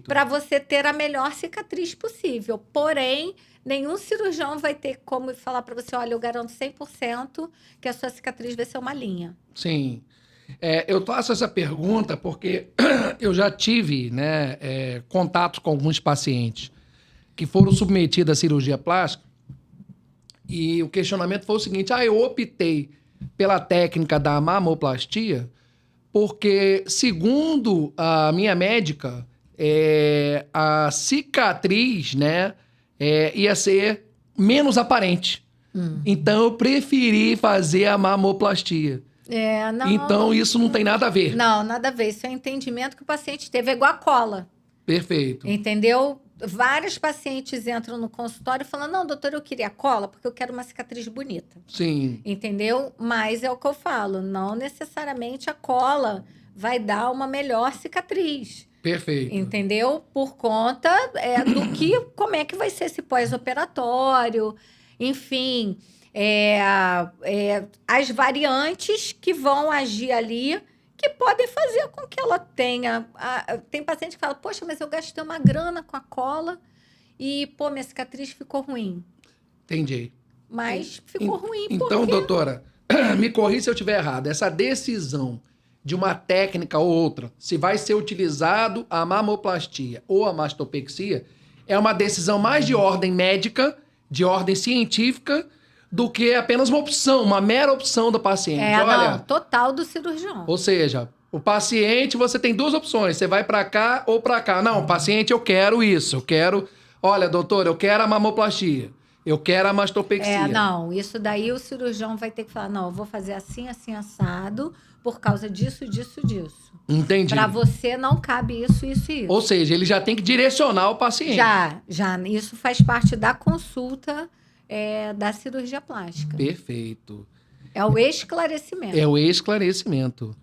B: para você ter a melhor cicatriz possível. Porém, nenhum cirurgião vai ter como falar para você, olha, eu garanto 100% que a sua cicatriz vai ser uma linha.
A: Sim. Eu faço essa pergunta porque eu já tive, né, contatos com alguns pacientes que foram submetidos à cirurgia plástica e o questionamento foi o seguinte, eu optei pela técnica da mamoplastia, porque, segundo a minha médica, a cicatriz, né, ia ser menos aparente. Então, eu preferi fazer a mamoplastia. Então, isso não tem nada a ver.
B: Não, nada a ver. Isso é um entendimento que o paciente teve. É igual a cola.
A: Perfeito.
B: Entendeu? Vários pacientes entram no consultório falando, não, doutor, eu queria cola porque eu quero uma cicatriz bonita.
A: Sim.
B: Entendeu? Mas é o que eu falo, não necessariamente a cola vai dar uma melhor cicatriz.
A: Perfeito.
B: Entendeu? Por conta como é que vai ser esse pós-operatório, enfim, as variantes que vão agir ali, que podem fazer com que ela tenha... Tem paciente que fala, poxa, mas eu gastei uma grana com a cola e, pô, minha cicatriz ficou ruim.
A: Entendi.
B: Mas ficou ruim
A: Então,
B: porque...
A: doutora, me corrija se eu estiver errado. Essa decisão de uma técnica ou outra, se vai ser utilizado a mamoplastia ou a mastopexia, é uma decisão mais de ordem médica, de ordem científica, do que apenas uma opção, uma mera opção do paciente.
B: não, total do cirurgião.
A: Ou seja, o paciente, você tem duas opções, você vai para cá ou para cá. Não, paciente, eu quero isso, eu quero... Olha, doutor, eu quero a mamoplastia. Eu quero a mastopexia.
B: Não, isso daí o cirurgião vai ter que falar, não, eu vou fazer assim, assim, assado, por causa disso, disso, disso.
A: Entendi.
B: Para você não cabe isso, isso e isso.
A: Ou seja, ele já tem que direcionar o paciente.
B: Já. Isso faz parte da consulta da cirurgia plástica.
A: Perfeito.
B: É o esclarecimento.
A: É o esclarecimento.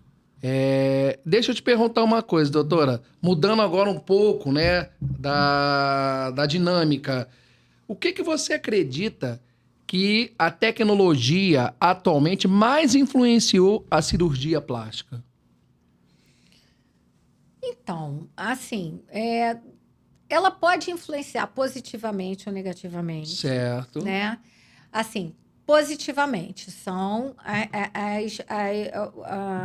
A: Deixa eu te perguntar uma coisa, doutora. Mudando agora um pouco, né, da dinâmica. O que você acredita que a tecnologia atualmente mais influenciou a cirurgia plástica?
B: Então, assim, ela pode influenciar positivamente ou negativamente.
A: Certo.
B: Né? Assim, positivamente são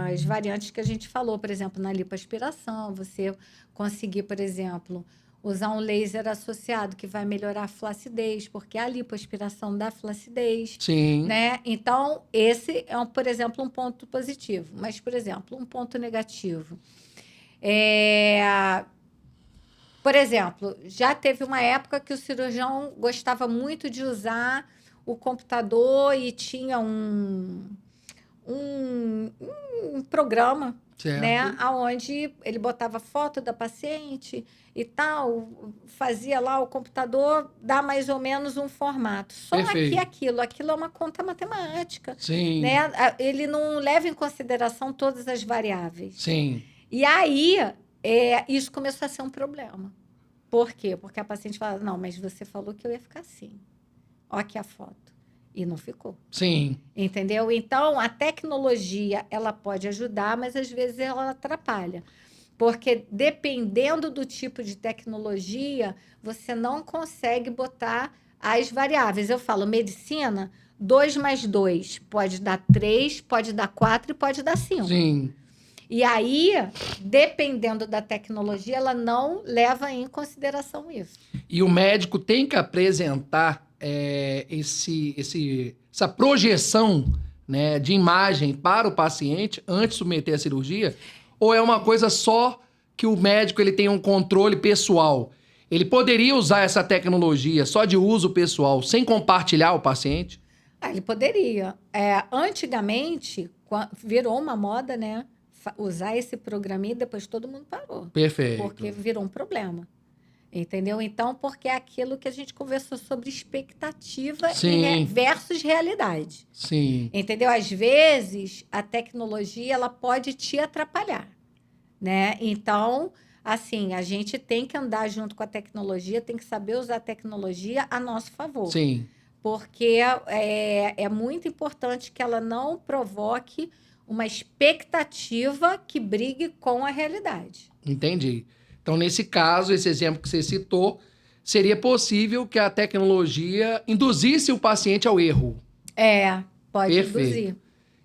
B: as variantes que a gente falou, por exemplo, na lipoaspiração, você conseguir, por exemplo, usar um laser associado que vai melhorar a flacidez, porque a lipoaspiração dá flacidez.
A: Sim.
B: Né? Então, esse é, por exemplo, um ponto positivo. Mas, por exemplo, um ponto negativo. Por exemplo, já teve uma época que o cirurgião gostava muito de usar o computador e tinha um programa,
A: Certo.
B: né, onde ele botava foto da paciente e tal, fazia lá o computador, dá mais ou menos um formato. Só
A: Perfeito.
B: que aquilo é uma conta matemática.
A: Sim.
B: Né? Ele não leva em consideração todas as variáveis.
A: Sim.
B: E aí, isso começou a ser um problema. Por quê? Porque a paciente fala, não, mas você falou que eu ia ficar assim. Olha aqui a foto. E não ficou.
A: Sim.
B: Entendeu? Então, a tecnologia, ela pode ajudar, mas às vezes ela atrapalha. Porque dependendo do tipo de tecnologia, você não consegue botar as variáveis. Eu falo, medicina, 2 mais 2 pode dar 3, pode dar 4 e pode dar 5.
A: Sim.
B: E aí, dependendo da tecnologia, ela não leva em consideração isso.
A: E o médico tem que apresentar essa projeção, né, de imagem para o paciente antes de submeter à cirurgia? Ou é uma coisa só que o médico ele tem um controle pessoal? Ele poderia usar essa tecnologia só de uso pessoal, sem compartilhar o paciente?
B: Ele poderia. Antigamente, virou uma moda, né? Usar esse programinha e depois todo mundo parou.
A: Perfeito.
B: Porque virou um problema. Entendeu? Então, porque é aquilo que a gente conversou sobre expectativa versus realidade.
A: Sim.
B: Entendeu? Às vezes, a tecnologia ela pode te atrapalhar. Né? Então, assim, a gente tem que andar junto com a tecnologia, tem que saber usar a tecnologia a nosso favor.
A: Sim.
B: Porque é muito importante que ela não provoque uma expectativa que brigue com a realidade.
A: Entendi. Então, nesse caso, esse exemplo que você citou, seria possível que a tecnologia induzisse o paciente ao erro.
B: Pode
A: Perfeito.
B: induzir.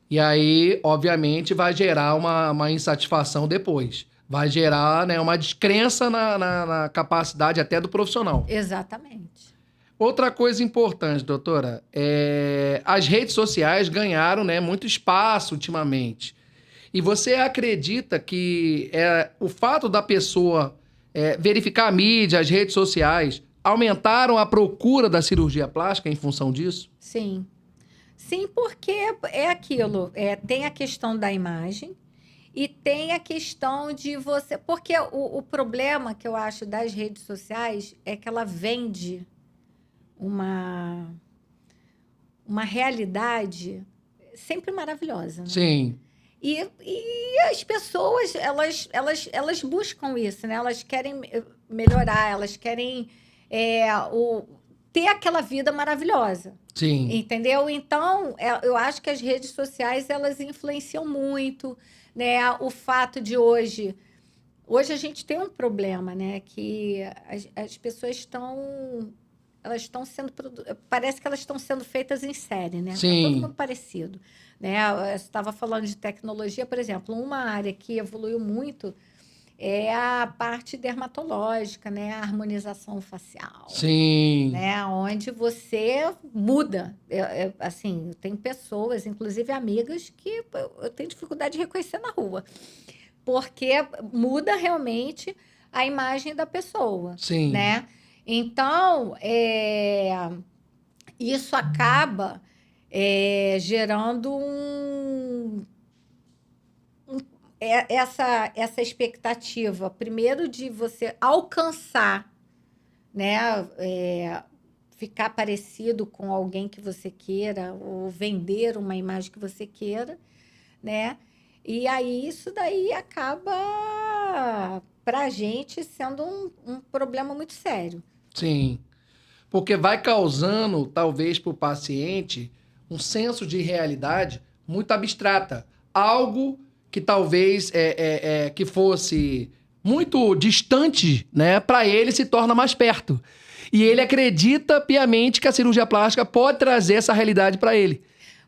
A: E aí, obviamente, vai gerar uma insatisfação depois. Vai gerar, né, uma descrença na capacidade até do profissional.
B: Exatamente.
A: Outra coisa importante, doutora, as redes sociais ganharam, né, muito espaço ultimamente. E você acredita que o fato da pessoa verificar a mídia, as redes sociais, aumentaram a procura da cirurgia plástica em função disso?
B: Sim. Sim, porque é aquilo. Tem a questão da imagem e tem a questão de você... Porque o problema que eu acho das redes sociais é que ela vende uma realidade sempre maravilhosa. Né?
A: Sim.
B: E as pessoas, elas buscam isso, né? Elas querem melhorar, elas querem ter aquela vida maravilhosa.
A: Sim.
B: Entendeu? Então, eu acho que as redes sociais, elas influenciam muito, né? O fato de hoje, Hoje a gente tem um problema, né? Que as pessoas estão... Elas estão sendo... Parece que elas estão sendo feitas em série, né? Tá todo
A: Sim.
B: mundo parecido. Né? Eu estava falando de tecnologia, por exemplo. Uma área que evoluiu muito é a parte dermatológica, né? A harmonização facial.
A: Sim.
B: Né? Onde você muda. Assim, eu tenho pessoas, inclusive amigas, que eu tenho dificuldade de reconhecer na rua. Porque muda realmente a imagem da pessoa,
A: Sim.
B: né? Então, isso acaba gerando essa expectativa, primeiro, de você alcançar, né? Ficar parecido com alguém que você queira, ou vender uma imagem que você queira, né? E aí isso daí acaba, para a gente, sendo um problema muito sério.
A: Sim. Porque vai causando, talvez, para o paciente, um senso de realidade muito abstrata. Algo que talvez que fosse muito distante, né? Para ele se torna mais perto. E ele acredita piamente que a cirurgia plástica pode trazer essa realidade para ele.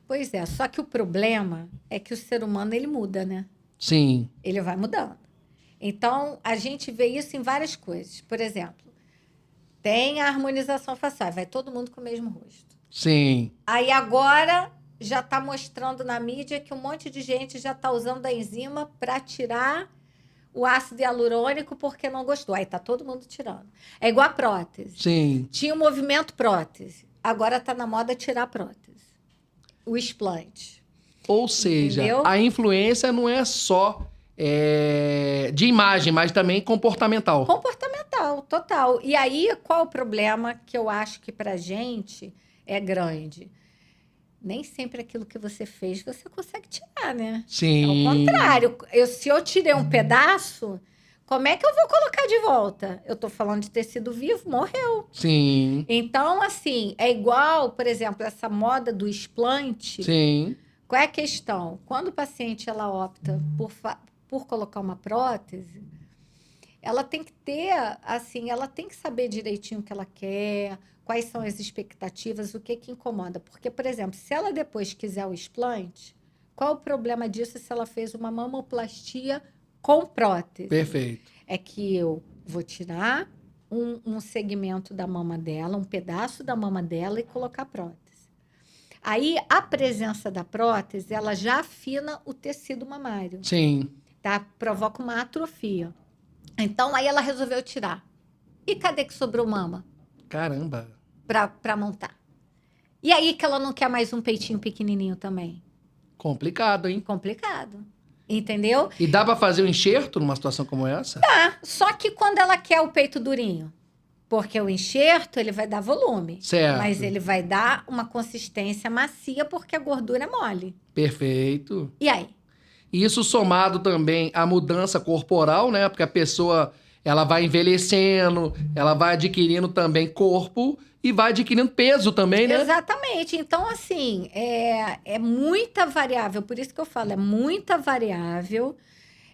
B: Pois é, só que o problema é que o ser humano, ele muda, né?
A: Sim.
B: Ele vai mudando. Então, a gente vê isso em várias coisas. Por exemplo, tem a harmonização facial, vai todo mundo com o mesmo rosto.
A: Sim.
B: Aí agora já está mostrando na mídia que um monte de gente já está usando a enzima para tirar o ácido hialurônico porque não gostou. Aí está todo mundo tirando. É igual a prótese.
A: Sim.
B: Tinha o movimento prótese. Agora está na moda tirar a prótese. O explante.
A: Ou seja,
B: entendeu?
A: A influência não é só de imagem, mas também comportamental.
B: Comportamental, total. E aí, qual o problema que eu acho que pra gente é grande? Nem sempre aquilo que você fez você consegue tirar, né?
A: Sim.
B: Ao contrário, se eu tirei um pedaço, como é que eu vou colocar de volta? Eu tô falando de tecido vivo, morreu.
A: Sim.
B: Então, assim, é igual, por exemplo, essa moda do explante.
A: Sim.
B: Qual é a questão? Quando o paciente ela opta por colocar uma prótese, ela tem que ter, assim, ela tem que saber direitinho o que ela quer, quais são as expectativas, o que incomoda. Porque, por exemplo, se ela depois quiser o explante, qual o problema disso se ela fez uma mamoplastia com prótese?
A: Perfeito.
B: É que eu vou tirar um segmento da mama dela, um pedaço da mama dela e colocar prótese. Aí, a presença da prótese, ela já afina o tecido mamário.
A: Sim.
B: Tá? Provoca uma atrofia. Então, aí ela resolveu tirar. E cadê que sobrou mama?
A: Caramba.
B: Pra montar. E aí que ela não quer mais um peitinho pequenininho também?
A: Complicado, hein?
B: Complicado. Entendeu?
A: E dá pra fazer um enxerto numa situação como essa?
B: Tá. Só que quando ela quer o peito durinho. Porque o enxerto, ele vai dar volume.
A: Certo.
B: Mas ele vai dar uma consistência macia porque a gordura é mole.
A: Perfeito.
B: E aí?
A: Isso somado também à mudança corporal, né? Porque a pessoa, ela vai envelhecendo, ela vai adquirindo também corpo e vai adquirindo peso também, né?
B: Exatamente. Então, assim, é muita variável. Por isso que eu falo, é muita variável.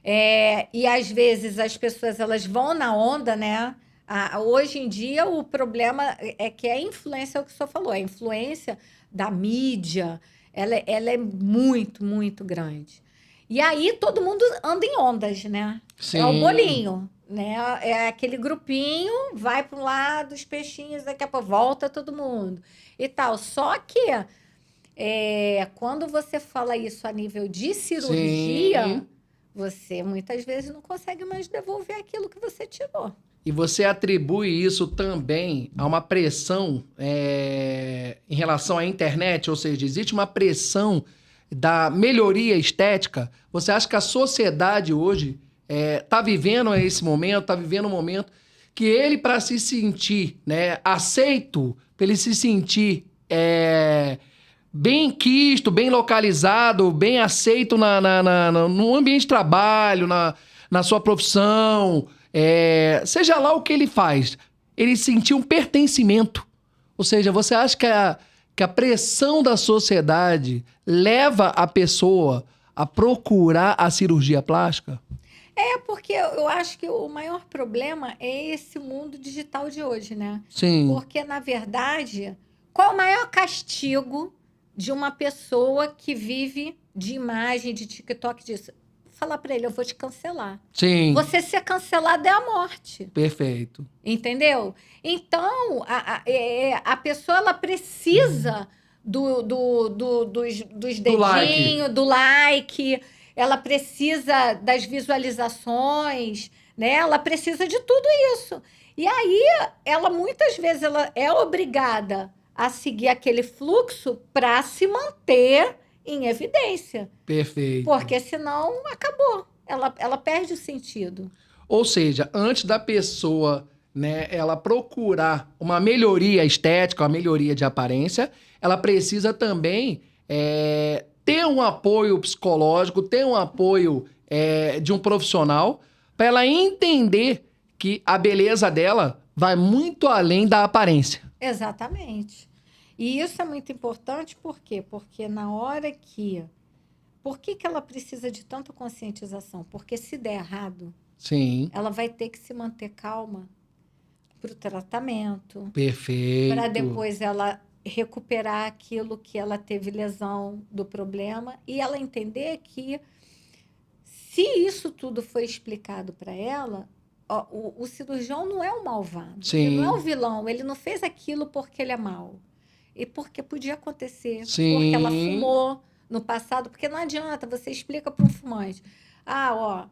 B: E, às vezes, as pessoas, elas vão na onda, né? Hoje em dia, o problema é que a influência, é o que o senhor falou, a influência da mídia, ela é muito, muito grande. E aí, todo mundo anda em ondas, né?
A: Sim.
B: É o bolinho, né? É aquele grupinho, vai para um lado, os peixinhos, daqui a pouco volta todo mundo e tal. Só que, quando você fala isso a nível de cirurgia,
A: Sim.
B: você muitas vezes não consegue mais devolver aquilo que você tirou.
A: E você atribui isso também a uma pressão em relação à internet, ou seja, existe uma pressão da melhoria estética. Você acha que a sociedade hoje está vivendo esse momento, está vivendo um momento que ele, para se sentir aceito, para ele se sentir bem quisto, bem localizado, bem aceito no ambiente de trabalho, na sua profissão, seja lá o que ele faz, ele sentir um pertencimento. Ou seja, você acha que a pressão da sociedade leva a pessoa a procurar a cirurgia plástica?
B: É porque eu acho que o maior problema é esse mundo digital de hoje, né?
A: Sim,
B: Porque, na verdade, qual é o maior castigo de uma pessoa que vive de imagem, de TikTok, disso? Falar para ele, eu vou te cancelar.
A: sim,
B: Você ser cancelado é a morte,
A: perfeito.
B: entendeu? Então, a pessoa ela precisa dos
A: Do like.
B: dedinhos, do like, ela precisa das visualizações, né? Ela precisa de tudo isso. E aí, ela muitas vezes ela é obrigada a seguir aquele fluxo para se manter em evidência,
A: Perfeito.
B: porque senão acabou. Ela perde o sentido.
A: Ou seja, antes da pessoa, né, ela procurar uma melhoria estética, uma melhoria de aparência, ela precisa também ter um apoio psicológico, ter um apoio de um profissional, para ela entender que a beleza dela vai muito além da aparência.
B: Exatamente. E isso é muito importante, por quê? Porque na hora que. Por que ela precisa de tanta conscientização? Porque se der errado,
A: Sim,
B: ela vai ter que se manter calma para o tratamento, para
A: perfeito.
B: depois ela recuperar aquilo que ela teve lesão do problema e ela entender que se isso tudo foi explicado para ela, ó, o cirurgião não é um malvado, ele não é um
A: Sim,
B: vilão, ele não fez aquilo porque ele é mau. E porque podia acontecer, porque ela
A: sim,
B: fumou no passado, porque não adianta, você explica para um fumante. Ah, ó,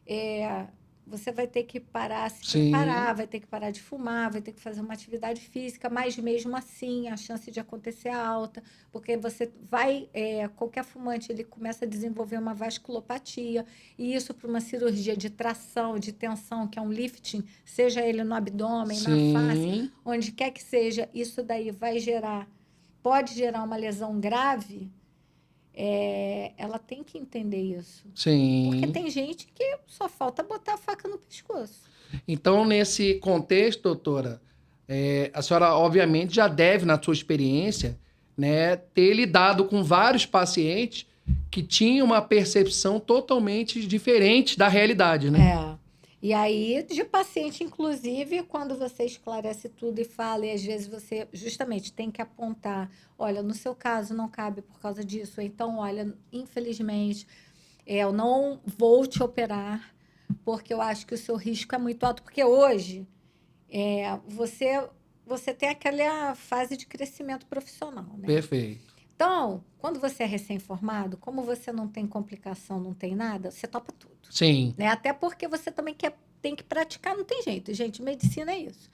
B: é, você vai ter que parar, se
A: sim,
B: preparar, vai ter que parar de fumar, vai ter que fazer uma atividade física, mas mesmo assim a chance de acontecer é alta, porque você vai, qualquer fumante, ele começa a desenvolver uma vasculopatia, e isso para uma cirurgia de tração, de tensão, que é um lifting, seja ele no abdômen, na face,
A: sim,
B: onde quer que seja, isso daí pode gerar uma lesão grave, ela tem que entender isso. Porque
A: sim.
B: tem gente que só falta botar a faca no pescoço.
A: Então, nesse contexto, doutora, a senhora, obviamente, já deve, na sua experiência, né, ter lidado com vários pacientes que tinham uma percepção totalmente diferente da realidade, né?
B: É. E aí, de paciente, inclusive, quando você esclarece tudo e fala, e às vezes você justamente tem que apontar, olha, no seu caso não cabe por causa disso, ou então, olha, infelizmente, eu não vou te operar, porque eu acho que o seu risco é muito alto, porque hoje você tem aquela fase de crescimento profissional, né?
A: Perfeito.
B: Então, quando você é recém-formado, como você não tem complicação, não tem nada, você topa tudo,
A: Sim,
B: né? Até porque você também tem que praticar, não tem jeito. Gente, medicina é isso.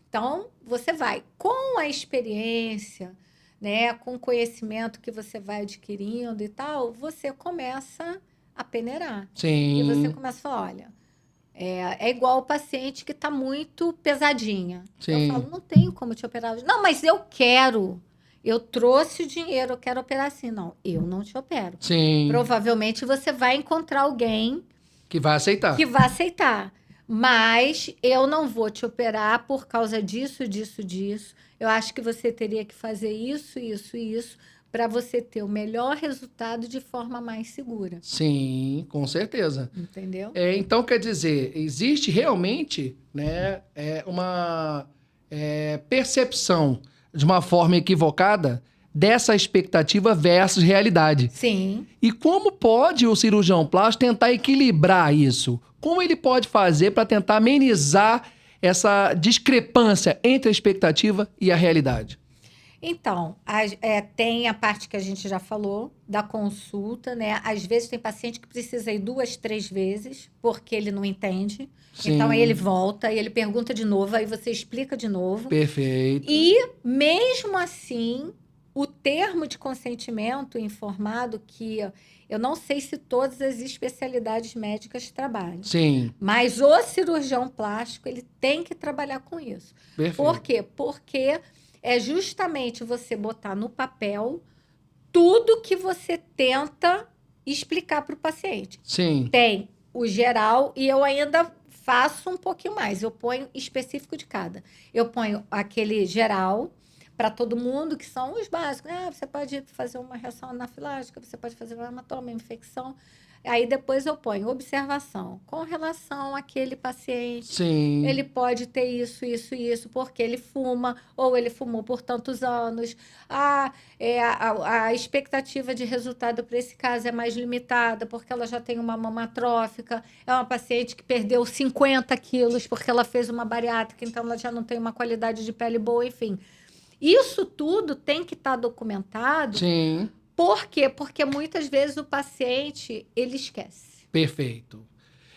B: Então, você vai com a experiência, né, com o conhecimento que você vai adquirindo e tal, você começa a peneirar. E você
A: sim,
B: começa a falar, olha, é igual o paciente que está muito pesadinha. Eu falo,
A: sim,
B: não tenho como te operar hoje. Não, mas eu quero. Eu trouxe o dinheiro, eu quero operar assim. Não, eu não te opero.
A: sim.
B: Provavelmente você vai encontrar alguém
A: Que vai
B: que
A: aceitar.
B: vai aceitar. Mas eu não vou te operar por causa disso, disso, disso. Eu acho que você teria que fazer isso, isso e isso para você ter o melhor resultado de forma mais segura.
A: Sim, com certeza.
B: Entendeu?
A: Então, quer dizer, existe realmente, né, uma percepção de uma forma equivocada dessa expectativa versus realidade.
B: Sim.
A: E como pode o cirurgião plástico tentar equilibrar isso? Como ele pode fazer para tentar amenizar essa discrepância entre a expectativa e a realidade?
B: Então, tem a parte que a gente já falou, da consulta, né? Às vezes tem paciente que precisa ir 2, 3 vezes, porque ele não entende. Então, aí ele
A: Sim,
B: volta e ele pergunta de novo, aí você explica de novo.
A: perfeito.
B: E, mesmo assim, o termo de consentimento informado, que eu não sei se todas as especialidades médicas trabalham,
A: Sim,
B: mas o cirurgião plástico, ele tem que trabalhar com isso. Por
A: perfeito.
B: quê? Porque é justamente você botar no papel tudo que você tenta explicar para o paciente.
A: Sim,
B: Tem o geral e eu ainda faço um pouquinho mais. Eu ponho específico de cada. Eu ponho aquele geral para todo mundo, que são os básicos. Ah, você pode fazer uma reação anafilática, você pode fazer um hematoma, uma infecção. Aí depois eu ponho observação. Com relação àquele paciente,
A: Sim.
B: ele pode ter isso, porque ele fuma, ou ele fumou por tantos anos. A expectativa de resultado para esse caso é mais limitada, porque ela já tem uma mama atrófica. É uma paciente que perdeu 50 quilos porque ela fez uma bariátrica, então ela já não tem uma qualidade de pele boa, enfim. Isso tudo tem que estar documentado.
A: Sim.
B: Por quê? Porque muitas vezes o paciente, ele esquece.
A: Perfeito.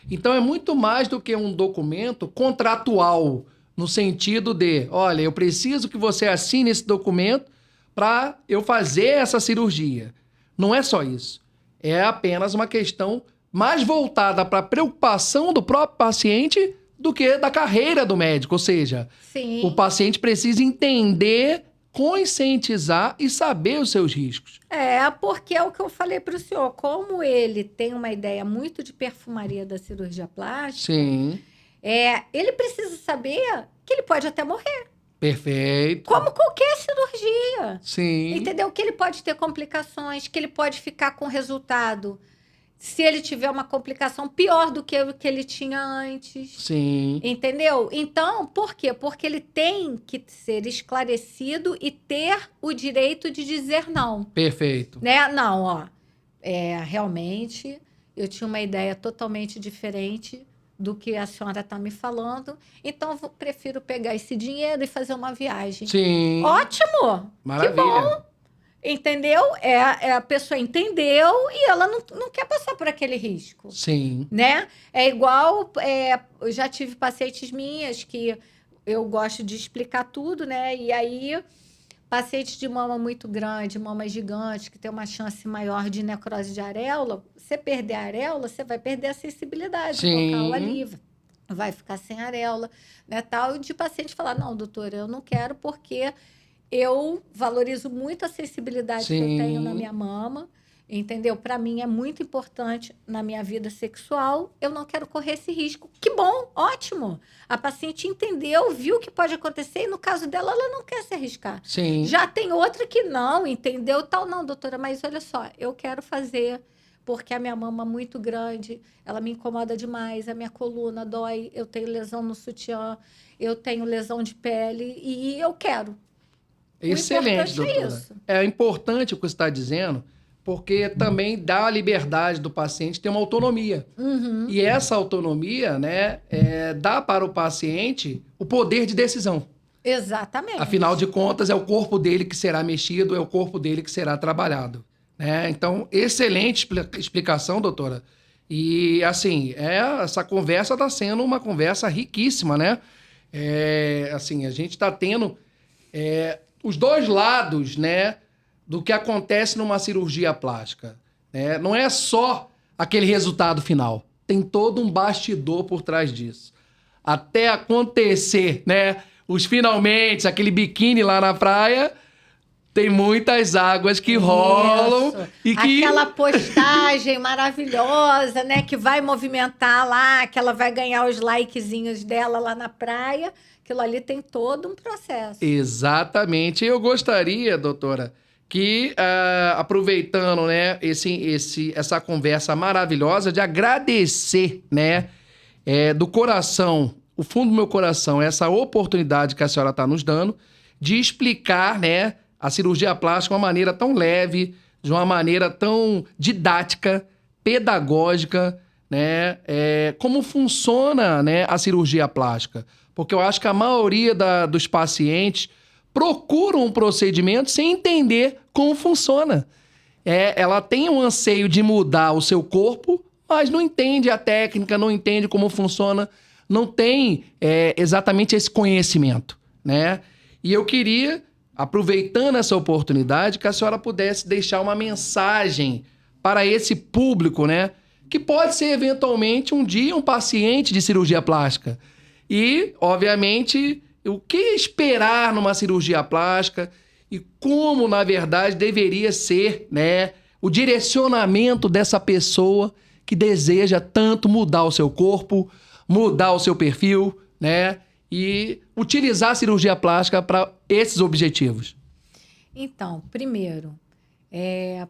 A: Então é muito mais do que um documento contratual, no sentido de, olha, eu preciso que você assine esse documento para eu fazer essa cirurgia. Não é só isso. É apenas uma questão mais voltada para a preocupação do próprio paciente do que da carreira do médico. Ou seja,
B: Sim.
A: o paciente precisa entender, conscientizar e saber os seus riscos.
B: Porque é o que eu falei para o senhor. Como ele tem uma ideia muito de perfumaria da cirurgia plástica,
A: Sim.
B: Ele precisa saber que ele pode até morrer.
A: Perfeito.
B: Como qualquer cirurgia.
A: Sim.
B: Entendeu? Que ele pode ter complicações, que ele pode ficar com resultado, se ele tiver uma complicação pior do que o que ele tinha antes.
A: Sim.
B: Entendeu? Então, por quê? Porque ele tem que ser esclarecido e ter o direito de dizer não.
A: Perfeito.
B: Né? Não, ó. Realmente, eu tinha uma ideia totalmente diferente do que a senhora está me falando. Então, eu prefiro pegar esse dinheiro e fazer uma viagem.
A: Sim.
B: Ótimo!
A: Maravilha.
B: Que bom! Entendeu? A pessoa entendeu e ela não quer passar por aquele risco.
A: Sim.
B: Né? É igual, eu já tive pacientes minhas que eu gosto de explicar tudo, né? E aí, pacientes de mama muito grande, mama gigante, que tem uma chance maior de necrose de areola, você perder a areola, você vai perder a sensibilidade local ali, vai ficar sem areola, né? Tal, e de paciente falar, não, doutora, eu não quero porque eu valorizo muito a sensibilidade que eu tenho na minha mama, entendeu? Para mim é muito importante na minha vida sexual, eu não quero correr esse risco. Que bom, ótimo! A paciente entendeu, viu o que pode acontecer e no caso dela, ela não quer se arriscar.
A: Sim.
B: Já tem outra que não, entendeu? Tal, não, doutora, mas olha só, eu quero fazer porque a minha mama é muito grande, ela me incomoda demais, a minha coluna dói, eu tenho lesão no sutiã, eu tenho lesão de pele e eu quero.
A: Excelente, doutora. É importante o que você está dizendo, porque também dá a liberdade do paciente ter uma autonomia.
B: Uhum.
A: E essa autonomia, né, dá para o paciente o poder de decisão.
B: Exatamente.
A: Afinal de contas, é o corpo dele que será mexido, é o corpo dele que será trabalhado. Né? Então, excelente explicação, doutora. E, assim, essa conversa está sendo uma conversa riquíssima, né? Assim, a gente está tendo os dois lados, né, do que acontece numa cirurgia plástica. Né? Não é só aquele resultado final. Tem todo um bastidor por trás disso. Até acontecer, né, os finalmente, aquele biquíni lá na praia, tem muitas águas que rolam. E que...
B: Aquela postagem maravilhosa, né, que vai movimentar lá, que ela vai ganhar os likezinhos dela lá na praia. Aquilo ali tem todo um processo.
A: Exatamente. Eu gostaria, doutora, que, aproveitando, né, essa conversa maravilhosa, de agradecer, né, do coração, o fundo do meu coração, essa oportunidade que a senhora está nos dando de explicar, né, a cirurgia plástica de uma maneira tão leve, de uma maneira tão didática, pedagógica, né, como funciona, né, a cirurgia plástica. Porque eu acho que a maioria dos pacientes procuram um procedimento sem entender como funciona. Ela tem um anseio de mudar o seu corpo, mas não entende a técnica, não entende como funciona, não tem exatamente esse conhecimento, né? E eu queria, aproveitando essa oportunidade, que a senhora pudesse deixar uma mensagem para esse público, né? Que pode ser, eventualmente, um dia um paciente de cirurgia plástica. E, obviamente, o que esperar numa cirurgia plástica e como, na verdade, deveria ser, né, o direcionamento dessa pessoa que deseja tanto mudar o seu corpo, mudar o seu perfil, né, e utilizar a cirurgia plástica para esses objetivos.
B: Então, primeiro,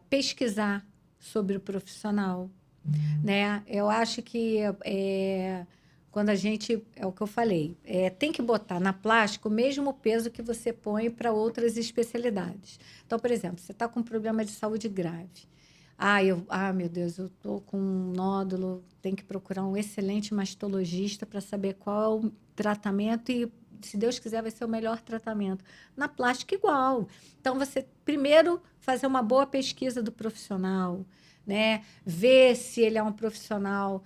B: pesquisar sobre o profissional, né? Eu acho que quando a gente, é o que eu falei, tem que botar na plástica o mesmo peso que você põe para outras especialidades. Então, por exemplo, você está com um problema de saúde grave. Meu Deus, eu estou com um nódulo, tem que procurar um excelente mastologista para saber qual é o tratamento e, se Deus quiser, vai ser o melhor tratamento. Na plástica, igual. Então, você primeiro fazer uma boa pesquisa do profissional, né? Ver se ele é um profissional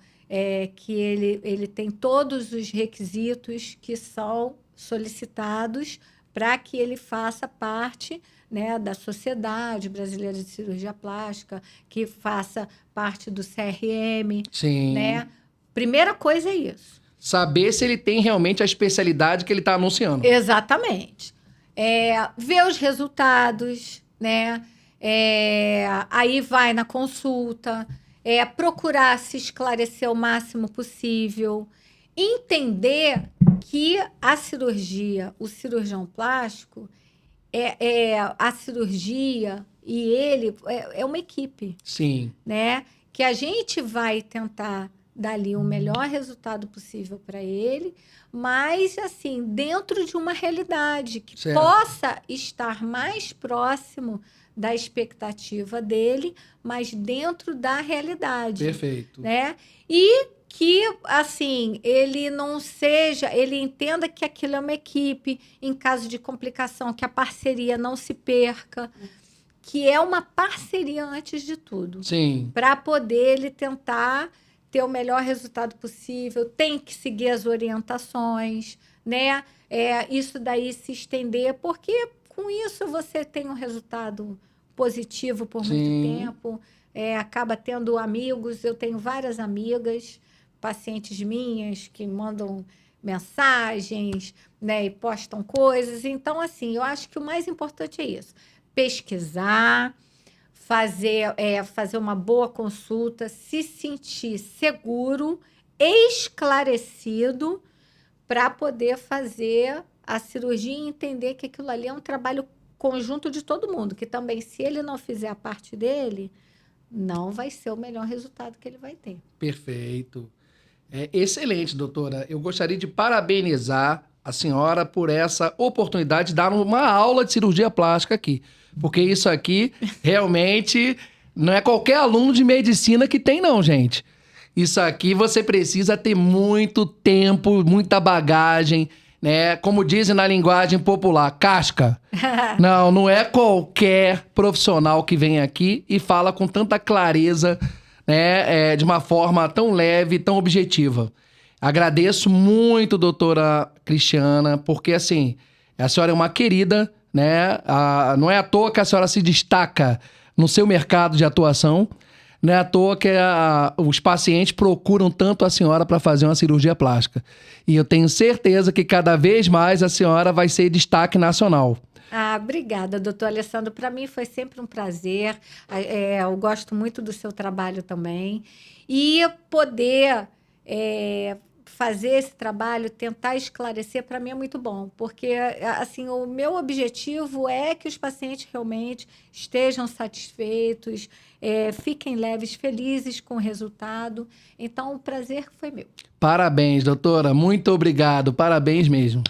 B: que ele tem todos os requisitos que são solicitados para que ele faça parte, né, da Sociedade Brasileira de Cirurgia Plástica, que faça parte do CRM.
A: Sim.
B: Né? Primeira coisa é isso.
A: Saber se ele tem realmente a especialidade que ele está anunciando.
B: Exatamente. Ver os resultados, né? Aí vai na consulta, procurar se esclarecer o máximo possível, entender que a cirurgia, o cirurgião plástico, a cirurgia e ele é uma equipe.
A: Sim.
B: Né? Que a gente vai tentar dar ali o melhor resultado possível para ele, mas, assim, dentro de uma realidade que possa estar mais próximo da expectativa dele, mas dentro da realidade.
A: Perfeito.
B: Né? E que, assim, ele ele entenda que aquilo é uma equipe, em caso de complicação, que a parceria não se perca, que é uma parceria antes de tudo.
A: Sim.
B: Para poder ele tentar ter o melhor resultado possível, tem que seguir as orientações, né? Isso daí se estender, porque com isso você tem um resultado positivo por muito tempo, acaba tendo amigos. Eu tenho várias amigas, pacientes minhas, que mandam mensagens, né, e postam coisas. Então, assim, eu acho que o mais importante é isso. Pesquisar, fazer uma boa consulta, se sentir seguro, esclarecido, para poder fazer a cirurgia e entender que aquilo ali é um trabalho conjunto de todo mundo, que também, se ele não fizer a parte dele, não vai ser o melhor resultado que ele vai ter.
A: Perfeito. Excelente, doutora. Eu gostaria de parabenizar a senhora por essa oportunidade de dar uma aula de cirurgia plástica aqui. Porque isso aqui, realmente, não é qualquer aluno de medicina que tem, não, gente. Isso aqui você precisa ter muito tempo, muita bagagem, né? Como dizem na linguagem popular, casca. Não é qualquer profissional que vem aqui e fala com tanta clareza, né? De uma forma tão leve, tão objetiva. Agradeço muito, doutora Cristiana, porque, assim, a senhora é uma querida, né? Não é à toa que a senhora se destaca no seu mercado de atuação. Não é à toa que os pacientes procuram tanto a senhora para fazer uma cirurgia plástica. E eu tenho certeza que cada vez mais a senhora vai ser destaque nacional.
B: Obrigada, doutor Alessandro. Para mim foi sempre um prazer. Eu gosto muito do seu trabalho também. E poder fazer esse trabalho, tentar esclarecer, para mim é muito bom. Porque, assim, o meu objetivo é que os pacientes realmente estejam satisfeitos, fiquem leves, felizes com o resultado. Então, o prazer foi meu.
A: Parabéns, doutora. Muito obrigado. Parabéns mesmo.